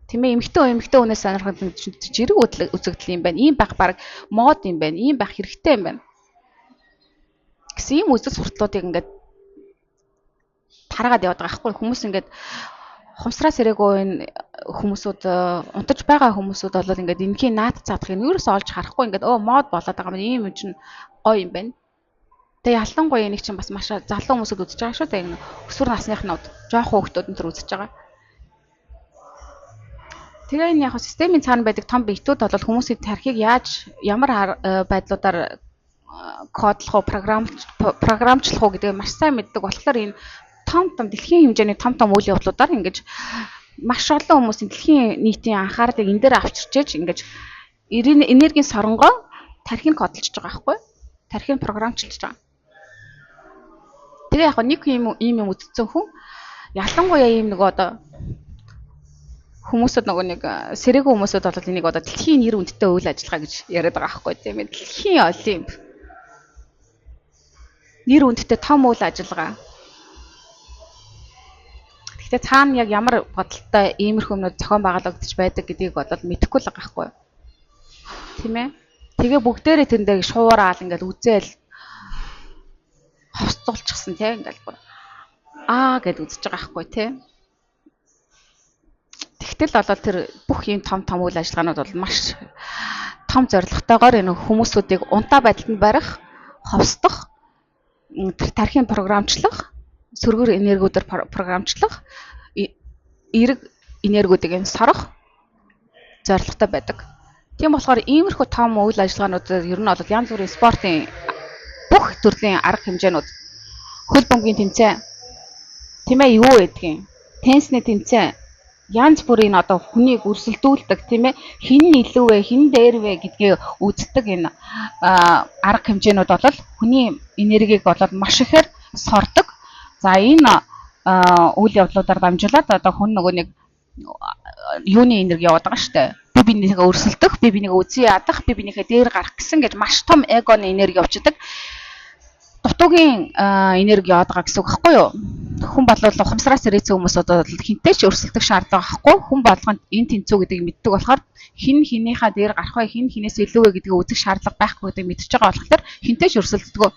Тийм ээ эмэгтэй хүнээс ойрхон гэдэг чинь жирийн үзэгдэл юм байна. Ийм байх баг мод юм байна. Ийм байх хэрэгтэй юм байна. Гэсэн ийм үзэл сурталуудыг ингээд тараагаад яваад байгаа байхгүй хүмүүс ингээд хумсраа сэрээгүй энэ хүмүүсүүд унтаж байгаа хүмүүсүүд бол ингээд энэхийн наад цаадахыг юурээс олж харахгүй ингээд мод болоод байгаа юм ийм чинь гоё юм байна. Тэгээ ялангуяа энийг чинь бас маш залуу хүмүүсүүд үзэж байгаа шүү дээ. Энэ өсвөр насныхнууд жоох хүүхдүүд энэ төр үзэж байгаа. Тэгээ энэ яг системийн цаана байдаг том биетүүд бол хүмүүсийн тархийг ямар байдлуудаар кодлох уу програмчлах уу гэдгийг маш сайн мэддэг болохоор энэ том дэлхийн хэмжээний том үйл явдлуудаар ингэж маш олон хүмүүсийн дэлхийн нийтийн анхаарлыг энэ дээр авчирчээж ингэж энергийн соронгоо тархийг кодлж байгаа байхгүй тархийг програмчилж байгаа. Тэгээ яг нэг ийм үтцсэн хүн ялангуяа ийм нэг одоо хүмүүсүүд нэг сэрээгүй хүмүүсүүд бол энийг одоо дэлхийн нэр хүндтэй үйл ажиллагаа гэж яриад байгаа байхгүй тийм ээ дэлхийн олимп нэр хүндтэй том үйл ажиллагаа. Гэхдээ цаана яг ямар бодолтой иймэрхүү юмнууд зохион байгуулагдаж байдаг гэдгийг бодоод мэдэхгүй л байгаа байхгүй юу. Тийм ээ. Тэгээ бүгдээрээ тэрэндээ шуураад ингээд үзээл ховцолчихсан тийм ингээд гэд үзэж байгаа байхгүй тийм. Тэгтэл болол тэр бүх ийм том үйл ажиллагаанууд бол маш том зорилготойгоор энэ хүмүүсүүдийг унтаа байдалд барих, ховсдох, тархийг програмчлах сөргөр энергиудаар програмчлах эерэг энергиудыг сорох зорилготой байдаг. Тийм болохоор иймэрхүү том үйл ажиллагаануудад ер нь бол янз бүрийн спортын бүх төрлийн арга хэмжээнүүд хөл бөмбөгийн тэмцээн тийм ээ юу гэдгийг теннисний тэмцээн янз бүрийн одоо хүнийг өрсөлдүүлдэг тийм ээ хин илүү вэ хин дээр вэ гэдгийг үздэг энэ арга хэмжээнүүд бол хүний энергийг болоод маш ихээр сордог. За энэ үйл явдлуудаар дамжуулаад одоо хүн нөгөө нэг юуны энерги яваад байгаа шүү дээ. Би бинийхээ өрсөлдөх, би бинийхээ үзий ядах, би бинийхээ дээр гарах гэсэн гэж маш том эгоны энерги явуулдаг. Дутуугийн энерги яваад байгаа гэсэн үг байхгүй юу? Хүн болол ухамсараас ирээсэн хүмүүс одоо хинтэй ч өрсөлдөх шаардлага байхгүй. Хүн болгонд энэ тэнцүү гэдгийг мэддэг болохоор хин хинийхээ дээр гарах вэ, хин хинээс илүү вэ гэдгийг үзэх шаардлага байхгүй гэдгийг мэдчихэж байгаа болохоор хинтэй ч өрсөлддөг.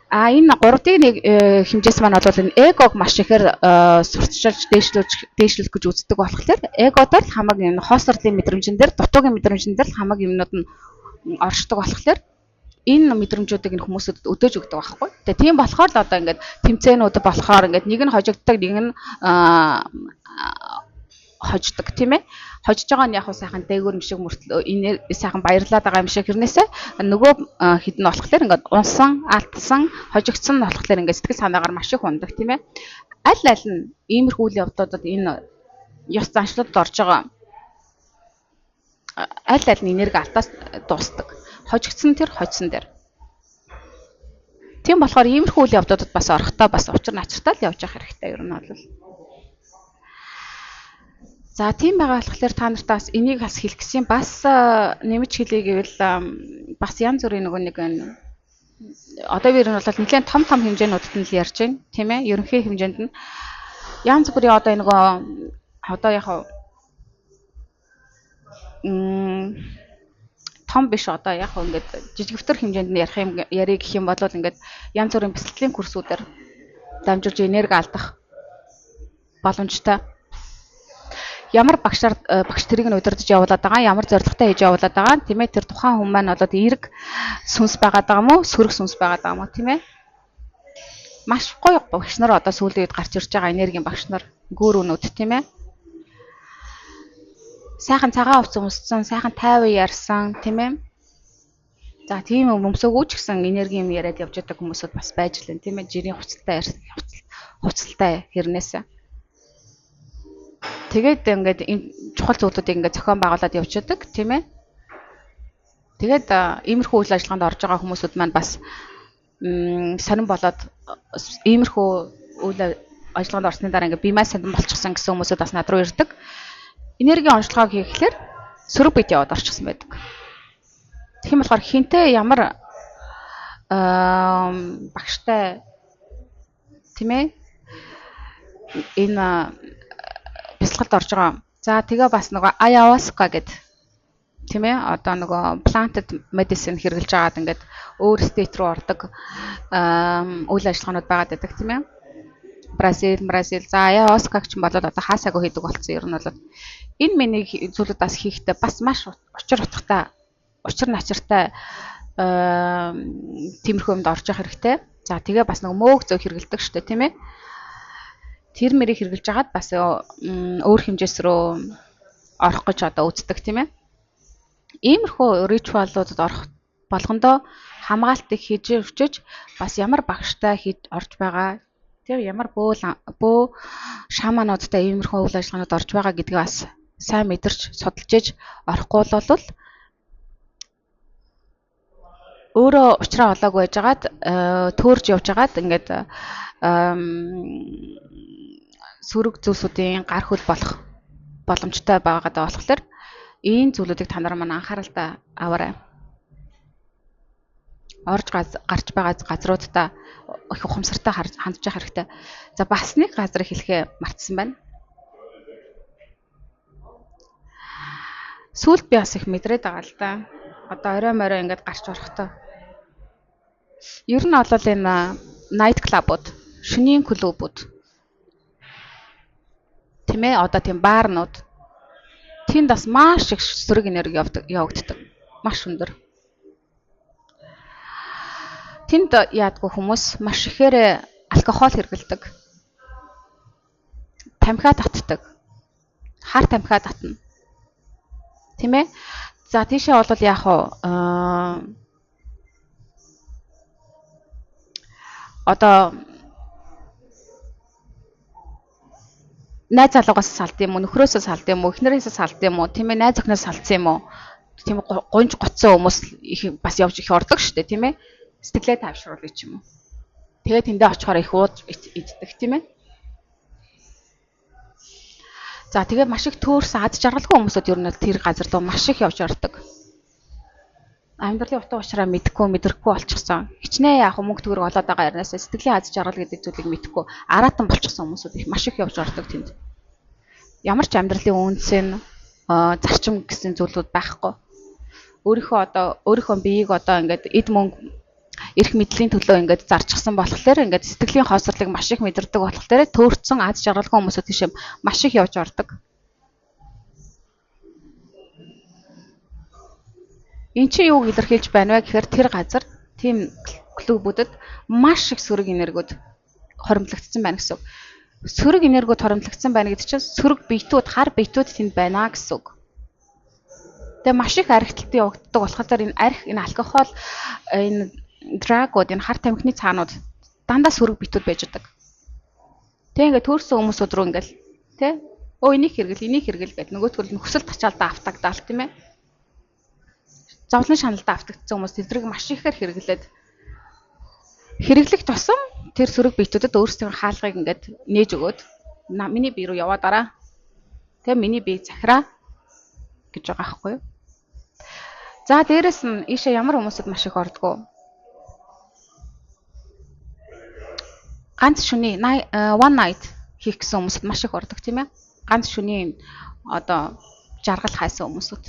Энэ 3-ын 1 хэмжээс маань бол энэ эгог маш ихээр сурталчилж дээшлүүлэх гэж үздэг болохоор эгодор л хамаг энэ хоосрлын мэдрэмжэн дээр дутуугийн мэдрэмжэн дээр л хамаг юмнууд нь оршдог болохоор энэ мэдрэмжүүдийг энэ хүмүүсүүдэд өдөөж өгдөг байхгүй. Тэгээ тийм болохоор л одоо ингээд тэмцээнүүд болохоор ингээд нэг нь хожигддаг, нэг нь хождог тийм ээ. Хожиж байгаа нь яг сайхан дээгүүр юм шиг мөртлөө энэ сайхан баярлаад байгаа юм шиг хэрнээсээ нөгөө хідэн болохоор ингээд унсан, алдсан, хожигдсан болохоор ингээд сэтгэл санаагаар маш их ундаг тийм ээ. Аль нь иймэрхүү үйл явдлуудад энэ ёс заншлуудад орж байгаа аль нь энерги алтаас дуусдаг. Хожигдсан тэр хожсон дээр. Тийм болохоор иймэрхүү үйл явдлуудад бас орохдоо бас учир начиртай л явж явах хэрэгтэй ер нь бол. За тийм байгаа болохоор та нартаас энийг бас хэлэх гэсэн бас нэмж хэлье гэвэл бас янз бүрийн нөгөө нэг одоо би ер нь бол нэлээд том хэмжээнүүдэд нь л ярьж байна тийм ээ ерөнхий хэмжээнд нь Янз бүрийн одоо энэ нөгөө одоо яг том биш одоо яг ингээд жижигвтер хэмжээнд нь ярих гэх юм бол ингээд янз бүрийн бэлтгэлийн курсүүдээр дамжуулж энерги алдах боломжтой. Ямар багш тэрийг нь удирдах явуулаад байгаа, ямар зорилготой хийж явуулаад байгаа, тийм ээ, тэр тухайн хүн маань болоод эерэг сүнс байгаад байгаа мó, сөрөг сүнс байгаад байгаа мó, тийм ээ. Маш гоё багш нар одоо сүүлийн үед гарч ирж байгаа энергийн багш нар, гүрүүнүүд, тийм ээ. Сайхан цагаан хувцас өмссөн, сайхан тайван ярьсан, тийм ээ. За тийм өмсөөгөө ч гэсэн энерги юм яриад явж байгаа хүмүүсүүд бас байж лэн, тийм ээ. Жирийн хувцалтай хэрнээсээ. Тэгээд ингээд энэ чухал зүйлүүдийг ингээд зохион байгуулад явж байгаа, тийм ээ. Тэгээд иймэрхүү үйл ажиллагаанд орж байгаа хүмүүсүүд маань бас сонирн болоод иймэрхүү үйл ажиллагаанд орсны дараа ингээд бие маа сонирн болчихсон гэсэн хүмүүсүүд бас над руу ирдэг. Энергийн онцлогоо хийхлээр сөрөг бит яваад орчихсон байдаг. Тийм болохоор хинтээ ямар багштай тийм ээ энэ бясалгалд орж байгаа. За тэгээ бас нөгөө ayahuasca гэдэг тийм ээ одоо нөгөө planted medicine хэрэглэж байгаад ингээд өөр state руу ордог үйл ажиллагаанууд байгаад байдаг тийм ээ. Бразил за ayahuasca ч юм болоод одоо хаасаагүй хийдэг болсон ер нь бол энэ миний зүйлүүд бас хийхдээ бас маш учир утгатай учир начиртай тиймэрхүү юмд орж явах хэрэгтэй. За тэгээ бас нэг мөөг зөв хэрэгэлдэг штэ тийм ээ. Тэр мэрийг хэрэгжилж хагаад бас өөр хэмжээс рүү орох гэж одоо үздэг тийм ээ. Иймэрхүү ритуалуудад орох болгондоо хамгаалтыг хийж өчөж бас ямар багштай хийж орж байгаа тэр ямар бөө шамануудтай иймэрхүү үйл ажиллагаанд орж байгаа гэдгийг бас сайн мэдэрч судалж иж орохгүй бол өөрөө уучраа олоогүй байжгаад төөрж явж хагаад ингээд сөрөг зүйлсүүдийн гар хөл болох боломжтой байгаад болохоор энэ зүйлүүдийг та нар маань анхааралтай аваарай. Орж гарч байгаа газруудаа их ухамсартай хандж явах хэрэгтэй. За бас нэг газар хэлэхээ мартсан байна. Сүүлд би бас их мэдрээд байгаа л да. Одоо орой морой ингээд гарч орохдоо. Ер нь бол энэ night club-ууд, шөнийн клубүүд. Тийм ээ, одоо тийм баарнууд. Тэнд бас маш их сөрөг энерги явагддаг. Маш өндөр. Тэнд яадгүй хүмүүс маш ихээр алкогол хэргэлдэг. Тамхиа татдаг. Хар тамхиа татна. Тийм ээ. За тийшээ бол яах вэ? Одоо найз залуугаас салд юм уу, нөхрөөсөө салд юм уу, эхнэрээсээ салд юм уу, тийм ээ, найз охиноос салдсан юм уу? Тийм гунж гоцсон хүмүүс их бас явж их ордог шүү дээ, тийм ээ. Сэтгэлээ тайвшруулах юм уу. Тэгээд тэндээ очихоор их ууж иддэг, тийм ээ. За тэгээд маш их төөрсөн ад жаргалгүй хүмүүсүүд ер нь тэр газар руу маш их явж ордог. Амьдралын утга учраа мэдрэхгүй болчихсон. Хичнээн яг мөнгө төгрөг олоод байгаа ярнаас сэтгэлийн аз жаргал гэдэг зүйлийг мэдхгүй араатан болчихсон хүмүүсүүд их маш их явж ордог тэнд. Ямар ч амьдралын үнцэн зарчим гэсэн зүйлүүд байхгүй. Өөрийнхөө биеийг одоо ингээд эд мөнгө эрх мэдлийн төлөө ингээд зарчихсан болохоор ингээд сэтгэлийн хоосрлыг маш их мэдэрдэг болохоор төөрцөн аз жаргалгүй хүмүүсүүд тийш маш их явж ордог. Энд чинь юуг илэрхийлж байна вэ гэхээр тэр газар тийм клубүүдэд маш их сөрөг энергиуд хоримтлагдсан байна гэсэн үг. Сөрөг энергиуд хоримтлагдсан байна гэдэг чинь сөрөг биетүүд, хар биетүүд тэнд байна гэсэн үг. Тэгээ маш их архиталт явагддаг болохоор энэ алкогол, энэ драгууд, энэ хар тамхины цаанууд дандаа сөрөг биетүүд байж байгаа. Тэгээ ингээд төөрсөн хүмүүсүүд рүү ингээл тэ энийг хэрэгэл гэдэг нөгөөтгөл нөхсөл тачаалдаа автагдаал тийм ээ. Зовлон шаналдаа автагдсан хүмүүс тэдрэг маш ихээр хэрэглэх тусам тэр сөрөг биетүүдэд өөрсдийн хаалгыг ингээд нээж өгөөд миний бие рүү яваад дараа. Тэгээ миний бие захираа гэж байгаа байхгүй юу? За дээрэс нь ийшээ ямар хүмүүсд маш их ордгоо. Ганц шөнийн one night хийх гэсэн хүмүүсд маш их ордог тийм ээ. Ганц шөнийн одоо жаргал хайсан хүмүүсүүд.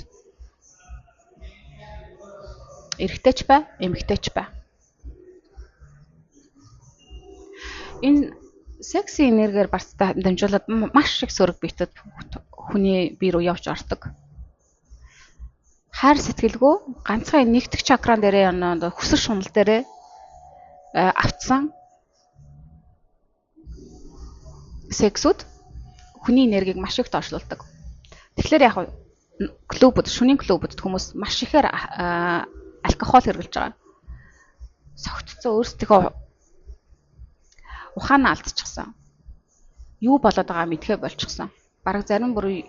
Эрэгтэйч бай, эмэгтэйч бай. Энэ секси энергиэр барцтай дамжуулаад маш их сөрөг биетэд хүний бие рүү явж ордог. Хайр сэтгэлгүй ганцхан нэгдэх чакран дээрээ хүсэл шунал дээрээ автсан сексүүд хүний энергийг маш их доошлуулдаг. Тэгэхээр яг клубуд, шөнийн клубуд хүмүүс маш ихээр алкогол хэрглэж байгаа. Согтцоо өөрсдөө ухаанаа алдчихсан. Юу болоод байгаа мэдхээ болчихсон. Бараг зарим бүр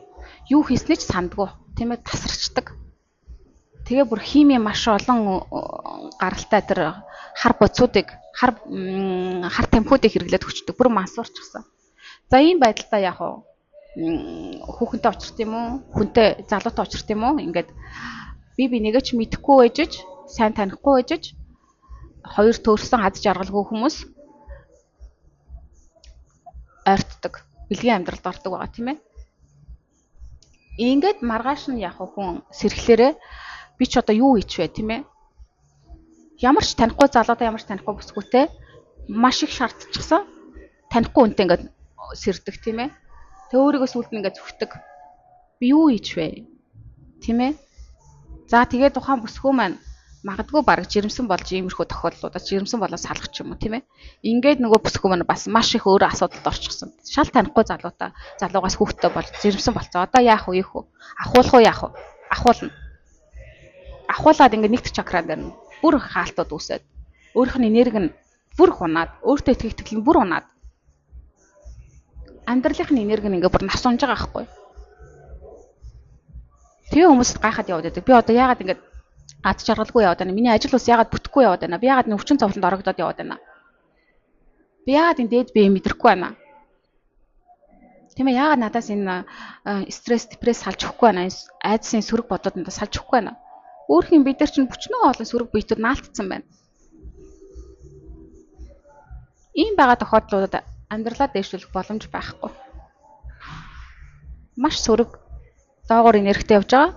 юу хийснээ ч сандгүй, тийм ээ, тасарчдаг. Тэгээ бүр химийн маш олон гаралтай тэр хар боцуудыг, хар тамхиудыг хэрэглээд хүчдэг. Бүр мансуурчихсан. За ийм байдалтай яг хүүхэнтэй очирт юм уу? Хүнтэй залуутай очирт юм уу? Ингээд би нэгэ ч мэдэхгүй байжж, сайн танихгүй байжж хоёр төрсэн аз жаргалгүй хүмүүс ойртдог. Бэлгийн амьдралд ордог байгаа тийм ээ. Ингээд маргааш нь яг хүн сэрхлээрээ би ч одоо юу хийч вэ тийм ээ. Ямар ч танихгүй залуудаа ямар ч танихгүй бүсгүйтэй маш их шаардчихсан. Танихгүй үнтэй ингээд сэрдэг тийм ээ. Тэг өөрийгөө сүлд нь ингээд зүхдэг. Би юу хийч вэ? Тийм ээ. За тэгээд тухайн бүсгүй маань магадгүй бараг жирэмсэн болж иймэрхүү тохиолдлуудад жирэмсэн болоод салах ч юм уу тийм ээ. Ингээд нөгөө бүсгүй маань бас маш их өөрөө асуудалд орчихсон. Шал танихгүй залуугаас хүүхдтэй бол жирэмсэн болцоо. Одоо яах вэ? Ахуулах уу яах вэ? Ахуулна. Ахуулаад ингээд нэгт чакран дээр нь бүр хаалтууд үүсээд өөрийнх нь энерги нь бүр хунаад, өөртөө итгэл нь бүр унаад амьдралынхны энерги нь ингээд бүр нас унж байгаа байхгүй. Тэгээ хүмүүс гайхаад яваад байдаг. Би одоо яагаад ингээд ад жаргалгүй яваад байна? Миний ажил ус яагаад бүтэхгүй яваад байна? Би яагаад өвчин цовлонд орогдоод яваад байна? Би яагаад энэ дээд бие мэдрэхгүй байна? Тийм ээ, яагаад надаас энэ стресс, депресс салж өгөхгүй байна? Айдсын сөрөг бодоод надаас салж өгөхгүй байна? Өөрхийн бид нар чинь бүчнөө олон сөрөг биетүүд наалтцсан байна. Ийм байгаа тохиолдлуудад амьдралаа дэвшүүлэх боломж байхгүй. Маш сөрөг доогоор энергитэй явж байгаа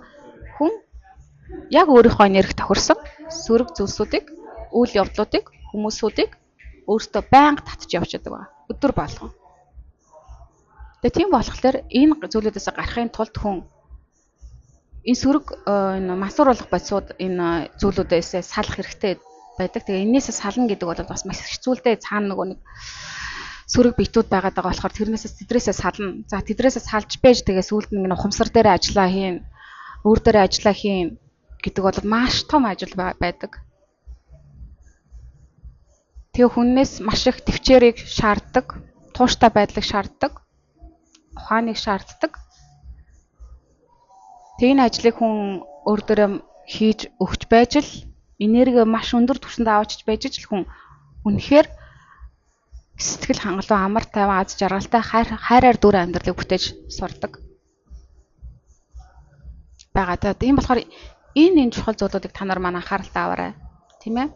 хүн яг өөрийнхөө энерги тохирсон сөрөг зүйлсүүдийг, үйл явдлуудыг, хүмүүсүүдийг өөртөө байнга татж явж байгаа. Өдөр болгон. Тэгээ тийм болохоор энэ зүйлүүдээс гарахын тулд хүн энэ сөрөг энэ мансууруулах бодисууд энэ зүйлүүдээс салах хэрэгтэй байдаг. Тэгээ энээсээ сална гэдэг бол бас маш хэцүүлдэ цаана нөгөө нэг сөрөг биетүүд байгаад байгаа болохоор тэрнээсээ тэдрээсээ сална. За тэдрээсээ салж байж тэгээ сүүлд нь ухамсар дээр ажиллаа хийн, өөр дээр ажиллаа хийн гэдэг бол маш том ажил байдаг. Тэгээ хүннээс маш их төвчээрийг шаарддаг, тууштай байдлыг шаарддаг, ухааныг шаарддаг. Тэгээ энэ ажлыг хүн өөр дээрээ хийж өгч байж л энерги маш өндөр түвшинд аваачж байж л хүн үнэхээр сэтгэл хангалуун амар тайван аз жаргалтай хайраар дүр амьдралыг бүтээж сурдаг байгаа. Тийм болохоор энэ чухал зүйлүүдийг та нар маань анхааралтай аваарай. Тийм ээ.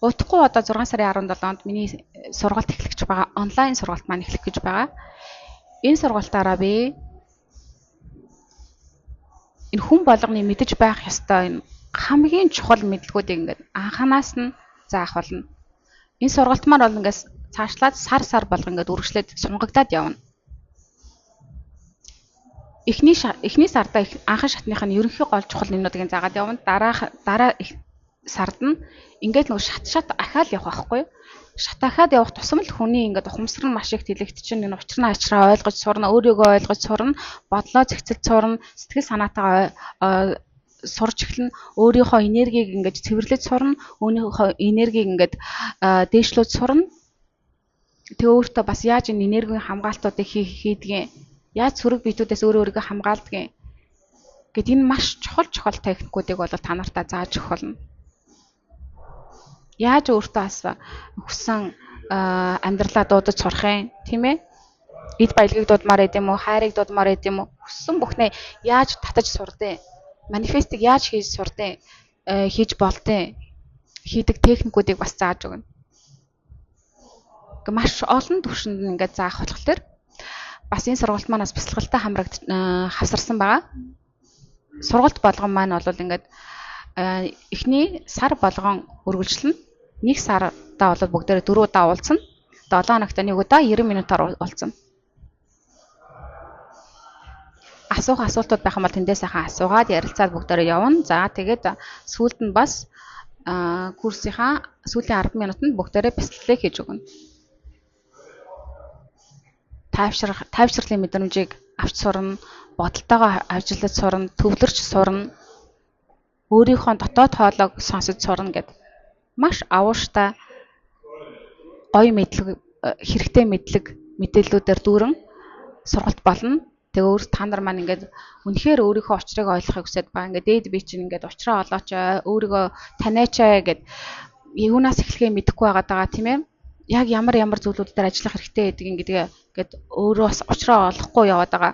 Удахгүй одоо 6 сарын 17-нд миний сургалт эхлэх гэж байгаа. Онлайн сургалт маань эхлэх гэж байгаа. Энэ сургалтаараа би энэ хүн болгоны мэдэж байх ёстой энэ хамгийн чухал мэдлгүүдийг ингээд анханаас нь заах болно. Энэ сургалт маань бол ингээс цаашлаад сар болго ингээд үргэлжлээд сунгагдаад явна. Эхний сарда анхан шатных нь ерөнхий гол чухал юмнуудыг заагаад явна. Дараа сард нь ингээд нөгөө шат ахаал явах байхгүй юу? Шат ахаад явах тусам л хүний ингээд ухамсар нь маш их тэлэгдчихэн энэ учраа ачраа ойлгож сурна, өөрийгөө ойлгож сурна, бодлоо зэгцэлж сурна, сэтгэл санаатаа сурч эхэлнэ, өөрийнхөө энергийг ингээд цэвэрлэж сурна, өөрийнхөө энергийг ингээд дээшлүүлж сурна. Тэгээ өөртөө бас яаж энэ энергийн хамгаалтуудыг хийдгийг, яаж сөрөг биетүүдээс өөрийгөө хамгаалдгийг гэд энэ маш чухал техникүүдийг бол та нартаа зааж өгөх болно. Яаж өөртөө бас хүссэн амьдралаа дуудаж сурах юм, тийм ээ? Эд баялагийг дуудмаар байд юм уу, хайрыг дуудмаар байд юм уу? Хүссэн бүхнээ яаж татаж сурдээ? Манифестыг яаж хийж сурдээ? Хийж болдээ? Хийдэг техникүүдийг бас зааж өгнө. Маш олон түвшинд ингээд заах болохоор бас энэ сургалт манаас бясалгалтай хавсарсан байгаа. Сургалт болгон маань бол ингээд эхний сар болгон үргэлжлэн 1 сардаа бол бүгдээрээ 4 удаа уулзна. 7 хоногт 1 удаа 90 минутаар уулзна. Асуултууд байх юм бол тэндээ сайхан асуугаад ярилцаад бүгдээрээ явна. За тэгээд сүүлд нь бас курсынхаа сүүлийн 10 минутанд бүгдээрээ бясалгалыг хийж өгнө. Тайвшруулалтын мэдрэмжийг авч сурна, бодолтойгоо ажиллаж сурна, төвлөрч сурна, өөрийнхөө дотоод хоолойг сонсож сурна гэд маш авууштай гоё мэдлэг, хэрэгтэй мэдээллүүдээр дүүрэн сургалт болно. Тэгээ өөр та нар маань ингээд үнэхээр өөрийнхөө учрыг ойлгохыг хүсэж байгаа. Ингээд дээд би чинь ингээд учраа олооч, өөрийгөө таниач гэд юунаас эхлэхээ мэдэхгүй байгаа тийм ээ. Яг ямар зүйлүүд дээр ажиллах хэрэгтэй гэдгийг ингээд өөрөө бас учраа олохгүй яваад байгаа.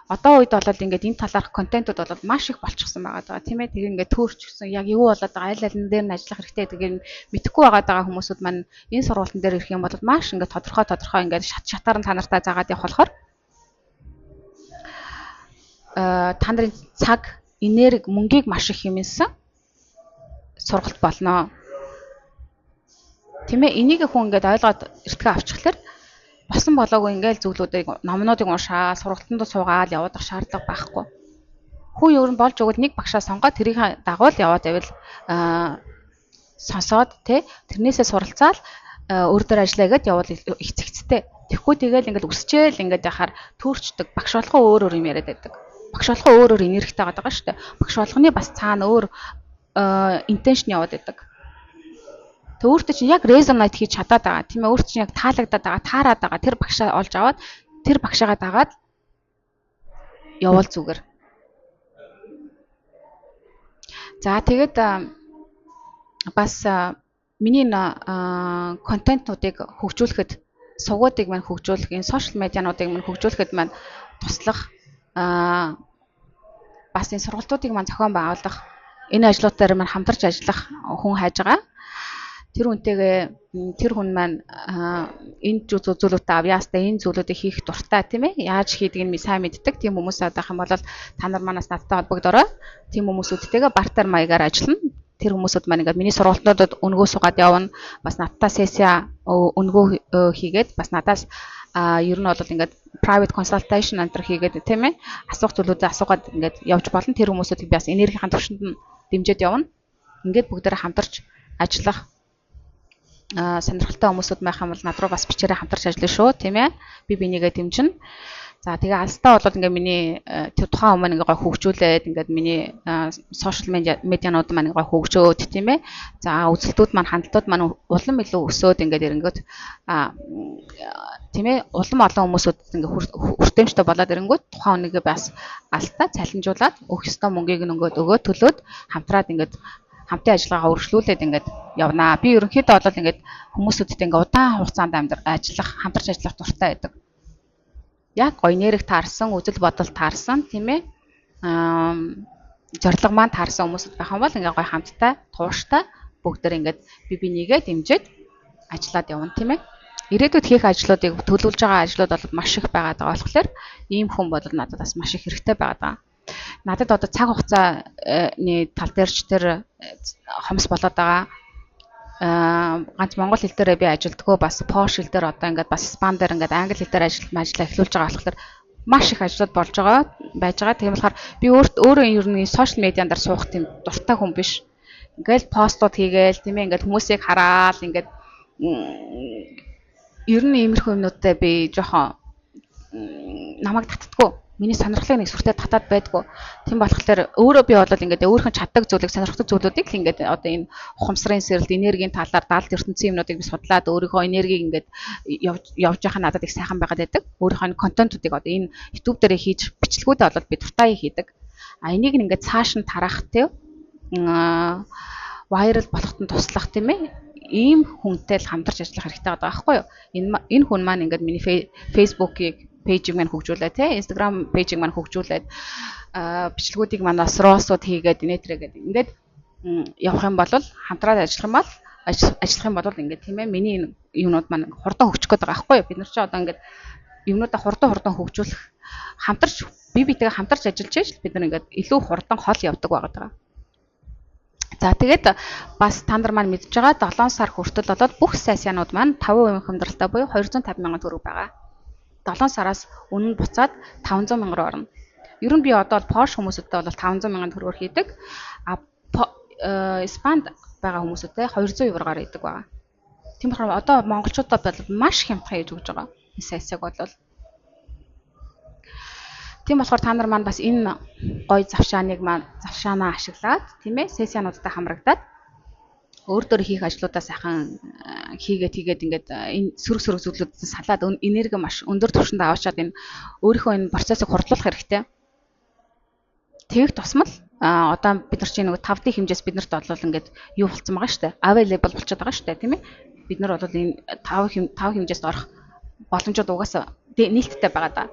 Одоо үед бол ингээд энэ талаарх контентууд бол маш их болчихсон байгаа тийм ээ. Тэгээ ингээд төөрчгсөн яг юу болоод байгаа аль нь дээр нь ажиллах хэрэгтэй гэдгийг мэдэхгүй байгаа хүмүүсүүд маань энэ сургалтын дээр ирэх юм бол маш ингээд тодорхой ингээд шатаар нь та нартай заагаад явах болохоор та нарын цаг, энерги, мөнгийг маш их хэмнэсэн сургалт болно. Тийм ээ, энийг хүн ингээд ойлгоод эртгээ авчихлаар босон болоогүй ингээд зүйлүүдийг номнуудыг уншаа, сургалтанд суугаад явах шаардлага байхгүй. Хүн ер нь болж өгвөл нэг багшаа сонгоод тэрийг дагуул яваад байвал сонсоод тэрнээсээ суралцаад өөр дөр ажиллая гэд явал их зэгцтэй. Тэгэхгүй тэгэл ингээд өсчээл ингээд яхаар төөрчдөг. Багш болгоо өөр юм яриад байдаг. Багш болгоо өөр энергитэй байгаа шүү дээ. Багш болгоны бас цаана өөр интеншн яваад байдаг. Тэ өөртөө чинь яг резонейт хийж чадаад байгаа. Тийм ээ, өөрт чинь яг таалагдаад байгаа, таарад байгаа. Тэр багшаа олж аваад тэр багшаагаа дагаад явал зүгээр. За тэгээд бас миний контентуудыг хөгжүүлэхэд, сугуудыг маань хөгжүүлэх, энэ сошиал медиануудыг маань хөгжүүлэхэд маань туслах бас энэ сургалтуудыг маань зохион байгуулах, энэ ажлууд дээр маань хамтарч ажиллах хүн хайж байгаа. Тэр хүн маань энэ зүйлүүдээ авьяастай энэ зүйлүүдийг хийх дуртай тийм ээ. Яаж хийдгийг нь сайн мэддэг. Тийм хүмүүс авах юм бол та нар манаас надтай холбогдорой. Тийм хүмүүсүүдтэйгээ бартер маягаар ажиллана. Тэр хүмүүсүүд маань ингээд миний сургалтуудад өнгөө суугаад явна. Бас надтай сессия өнгөө хийгээд бас надаас ер нь бол ингээд private consultation антер хийгээд тийм ээ. Асуух зүйлүүдээ асуугаад ингээд явж болно. Тэр хүмүүсүүдийг би бас энергийн төвшөнд нь дэмжиж явна. Ингээд бүгдээрээ хамтарч ажиллах сонирхолтой хүмүүсүүд байх юм бол над руу бас бичээрэй, хамтарч ажиллая шүү, тийм ээ. Би бинийгээ дэмжинэ. За тэгээ алстаа бол ингээ миний тухайн өмнө ингээ гой хөгжүүлээд ингээд миний сошиал медианууд маань гой хөгжөөд тийм ээ. За үзэлтүүд маань, хандлтууд маань улам илүү өсөөд ингээд ирэнгүүт тийм ээ, улам олон хүмүүсүүд ингээ хүртээмжтэй болоод ирэнгүүт тухайн үнийгээ бас алстаа цалинжуулаад өгөх ёстой мөнгийг өгөөд төлөөд хамтраад ингээд хамтын ажиллагаагаа үргэлжлүүлээд ингээд явнаа. Би ерөнхийдөө бол ингээд хүмүүсүүдтэй ингээд удаан хугацаанд хамтарч ажиллах дуртай байдаг. Яг гоё нэрэг таарсан, үзэл бодол таарсан, тийм ээ. Зорилго маань таарсан хүмүүсүүд байх юм бол ингээд гоё хамттай, тууштай бүгдээр ингээд бинийгээ дэмжиж ажиллаад явна, тийм ээ. Ирээдүйд хийх ажлуудыг төлөвлөж байгаа ажлууд бол маш их байгаад байгаа болохоор ийм хүн бол надад бас маш их хэрэгтэй байгаад байгаа. Надад одоо цаг хугацааны тал дээр ч тэр хомс болоод байгаа. Ганц монгол хэл дээр би ажилдгөө бас пош хэл дээр одоо ингээд бас испан дээр ингээд англи хэл дээр ажиллаа эхлүүлж байгаа болохоор маш их ажлууд байж байгаа. Тийм болохоор би өөрөө ер нь сошиал медиан дээр суух тийм дуртай хүн биш. Ингээл постууд хийгээл тийм ээ, ингээд хүмүүсийг хараад ингээд ер нь иймэрхүү юмнуудтай би жоохон намайг татдаггүй. Миний сонирхлыг нэг сүртэй татаад байдгүй. Тийм болохоор өөрөө би бол ингээд өөрийнхөө чаддаг зүйлийг, сонирхдаг зүйлүүдийг л ингээд одоо энэ ухамсарын сэрэлт, энергийн талаар даалт ертөнцийн юмнуудыг би судлаад өөрийнхөө энергийг ингээд явж байхад надад их сайхан байгаад байдаг. Өөрийнхөө контентуудыг одоо энэ YouTube дээр хийж бичлэгүүдээ бол би дуртай хийдэг. Энийг ингээд цааш нь тараах тийм вайрал болоход нь туслах тийм ээ. Ийм хүнтэй л хамтарч ажиллах хэрэгтэй байгаа байхгүй юу? Энэ хүн маань ингээд миний Facebook-ийг пэйжийг маань хөгжүүлээд тий, Instagram пэйжийг маань хөгжүүлээд бичлэгүүдийг манаас роосууд хийгээд инээтрээгээд ингээд явах юм бол хамтраад ажиллах юм бол ингээд тийм ээ, миний юмнууд маань хурдан хөгжих гээд байгаа байхгүй юу? Бид нар ч одоо ингээд юмнуудаа хурдан хөгжүүлэх хамтарч бие биетэйгээ хамтарч ажиллаж иж бид нар ингээд илүү хурдан хол явдаг байгаа. За тэгээд бас та нар маань мэдж байгаа 7 сар хүртэл болоод бүх сессианууд маань 5% хямдралтай буюу 250 мянган төгрөг байгаа. 7 сараас өмнө буцаад 500 мянга руу орно. Ер нь би одоо Porsche хүмүүсүүдтэй бол 500 мянган төгрөгөөр хийдэг. Испанд байгаа хүмүүсүүдтэй 200 евроор хийдэг байгаа. Тийм болохоор одоо монголчуудад бол маш хямдхан хийж өгч байгаа. Энэ сессиг бол тийм болохоор та нар маань бас энэ гоё завшаанаа ашиглаад тийм ээ сессиануудтай хамрагдаад өөр хийх ажлуудаа сайхан хийгээд ингээд энэ сөрөг зүйлүүдээс салаад энерги маш өндөр түвшинд аваачаад энэ өөрийнхөө энэ процессыг хурдлуулах хэрэгтэй. Тэгэх тусмал одоо бид нар чинь нэг 5D хэмжээс биднэрт бол ингээд юу болцсон байгаа шүү дээ. Available болчиход байгаа шүү дээ, тийм ээ. Бид нар бол энэ 5 хэмжээст орох боломжууд угаасаа нээлттэй байгаа да.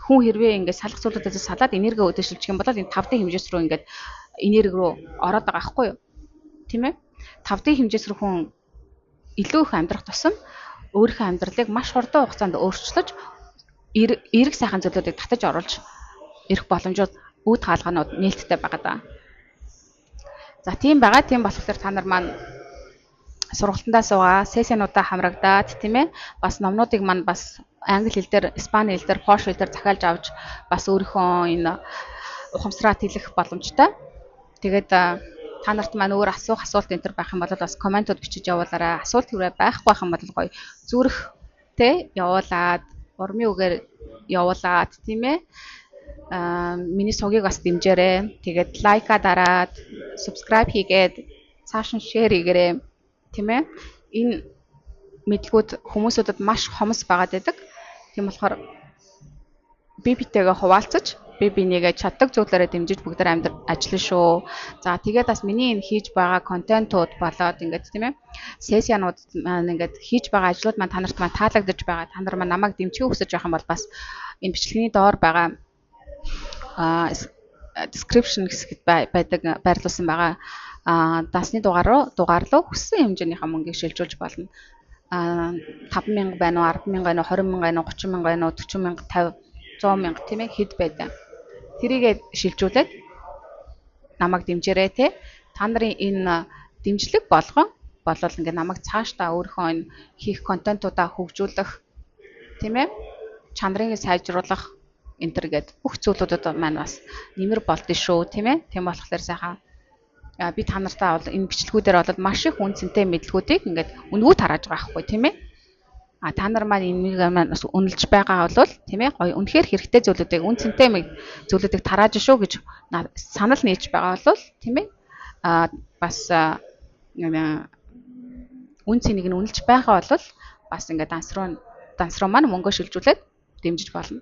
Хүн хэрвээ ингээд салах зүйлүүдээс салаад энерги өдөршилчих юм бол энэ 5D хэмжээс рүү ингээд энерги рүү ороод байгаа байхгүй юу? Тийм ээ. 5D хэмжээс рүү хүн илүү их амьдрах тусам өөрийнхөө амьдралыг маш хурдан хугацаанд өөрчлөж эерэг сайхан зүйлүүдийг татаж оруулж ирэх боломжууд үүд хаалганууд нээлттэй байгаа да. За тийм байгаа. Тийм болохоор та нар маань сургалтандаа суугаа, сессиануудаа хамрагдаад тийм ээ. Бас номнуудыг маань бас англи хэл дээр, испани хэл дээр, польш хэл дээр захиалж авч бас өөрийнхөө энэ ухамсараа тэлэх боломжтой. Тэгээд та нарт маань өөр асуулт энэ төр байх юм бол бас комментууд бичиж явуулаарай. Асуулт хэрэг байхгүй байх юм бол гоё зүрхтэй явуулаад, урмын үгээр явуулаад тийм ээ. Миний сувгийг бас дэмжээрэй. Тэгээд лайка дараад, subscribe хийгээд, цааш нь share хийгээрэй. Тийм ээ. Энэ мэдлгүүд хүмүүсүүдэд маш хомс байгаад байдаг. Тийм болохоор би битэйгээ хуваалцаж, би бинийгээ чаддаг зүйлээрээ дэмжиж бүгдээр ажиллана шүү. За тэгээд бас миний энэ хийж байгаа контентууд болоод ингээд тийм ээ. Сессианууд маань ингээд хийж байгаа ажлууд маань та нарт маань таалагдж байгаа. Та нар маань намайг дэмжихийг хүсэж байгаа юм бол бас энэ бичлэгийн доор байгаа description хэсэгт байдаг байрлуулсан байгаа дасны дугаар руу хүссэн хэмжээнийхээ мөнгийг шилжүүлж болно. 5,000 байна уу, 10,000 байна уу, 20,000 байна уу, 30,000 байна уу, 40,000, 50, 100,000 тийм ээ хэд байдаг. Тэрийгээ шилжүүлээд намайг дэмжээрэй те. Та нарын энэ дэмжлэг болгон болол ингээд намайг цаашдаа өөрийнхөө энэ хийх контентуудаа хөгжүүлэх тийм ээ. Чанарыг сайжруулах энтергээд бүх зүйлүүдэд маань бас нэмэр болдсон шүү тийм ээ. Тийм болохоор сайхан би та нартаа бол энэ бичлэгүүдээр бол маш их үнцэнтэй мэдлгүүдийг ингээд өнгөт тарааж байгаа байхгүй тийм ээ. Та нар маань энийг маань бас үнэлж байгаа бол тийм ээ гоё үнэхээр хэрэгтэй зүйлүүдийг үнцэнтэй зүйлүүдийг тарааж шүү гэж санал нийлж байгаа бол тийм ээ. Бас үн цэнийг нь үнэлж байгаа бол бас ингээд данс руу маань мөнгө шилжүүлээд дэмжиж болно.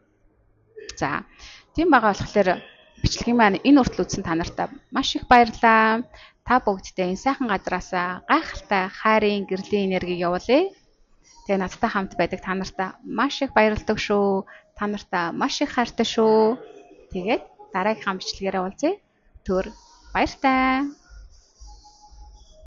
За тийм байгаа болохоор бичлэгийн маань энэ хүртэл үзсэн та нартай маш их баярлалаа. Та бүгдтэй энэ сайхан газраасаа гайхалтай хайрын гэрлийн энерги явуулъя. Тэгээ надтай хамт байдаг та нартай маш их баярлалдаг шүү. Та нартай маш их хайртай шүү. Тэгээд дараагийнхаа бичлэгээрээ уулзъя. Түр баяртай.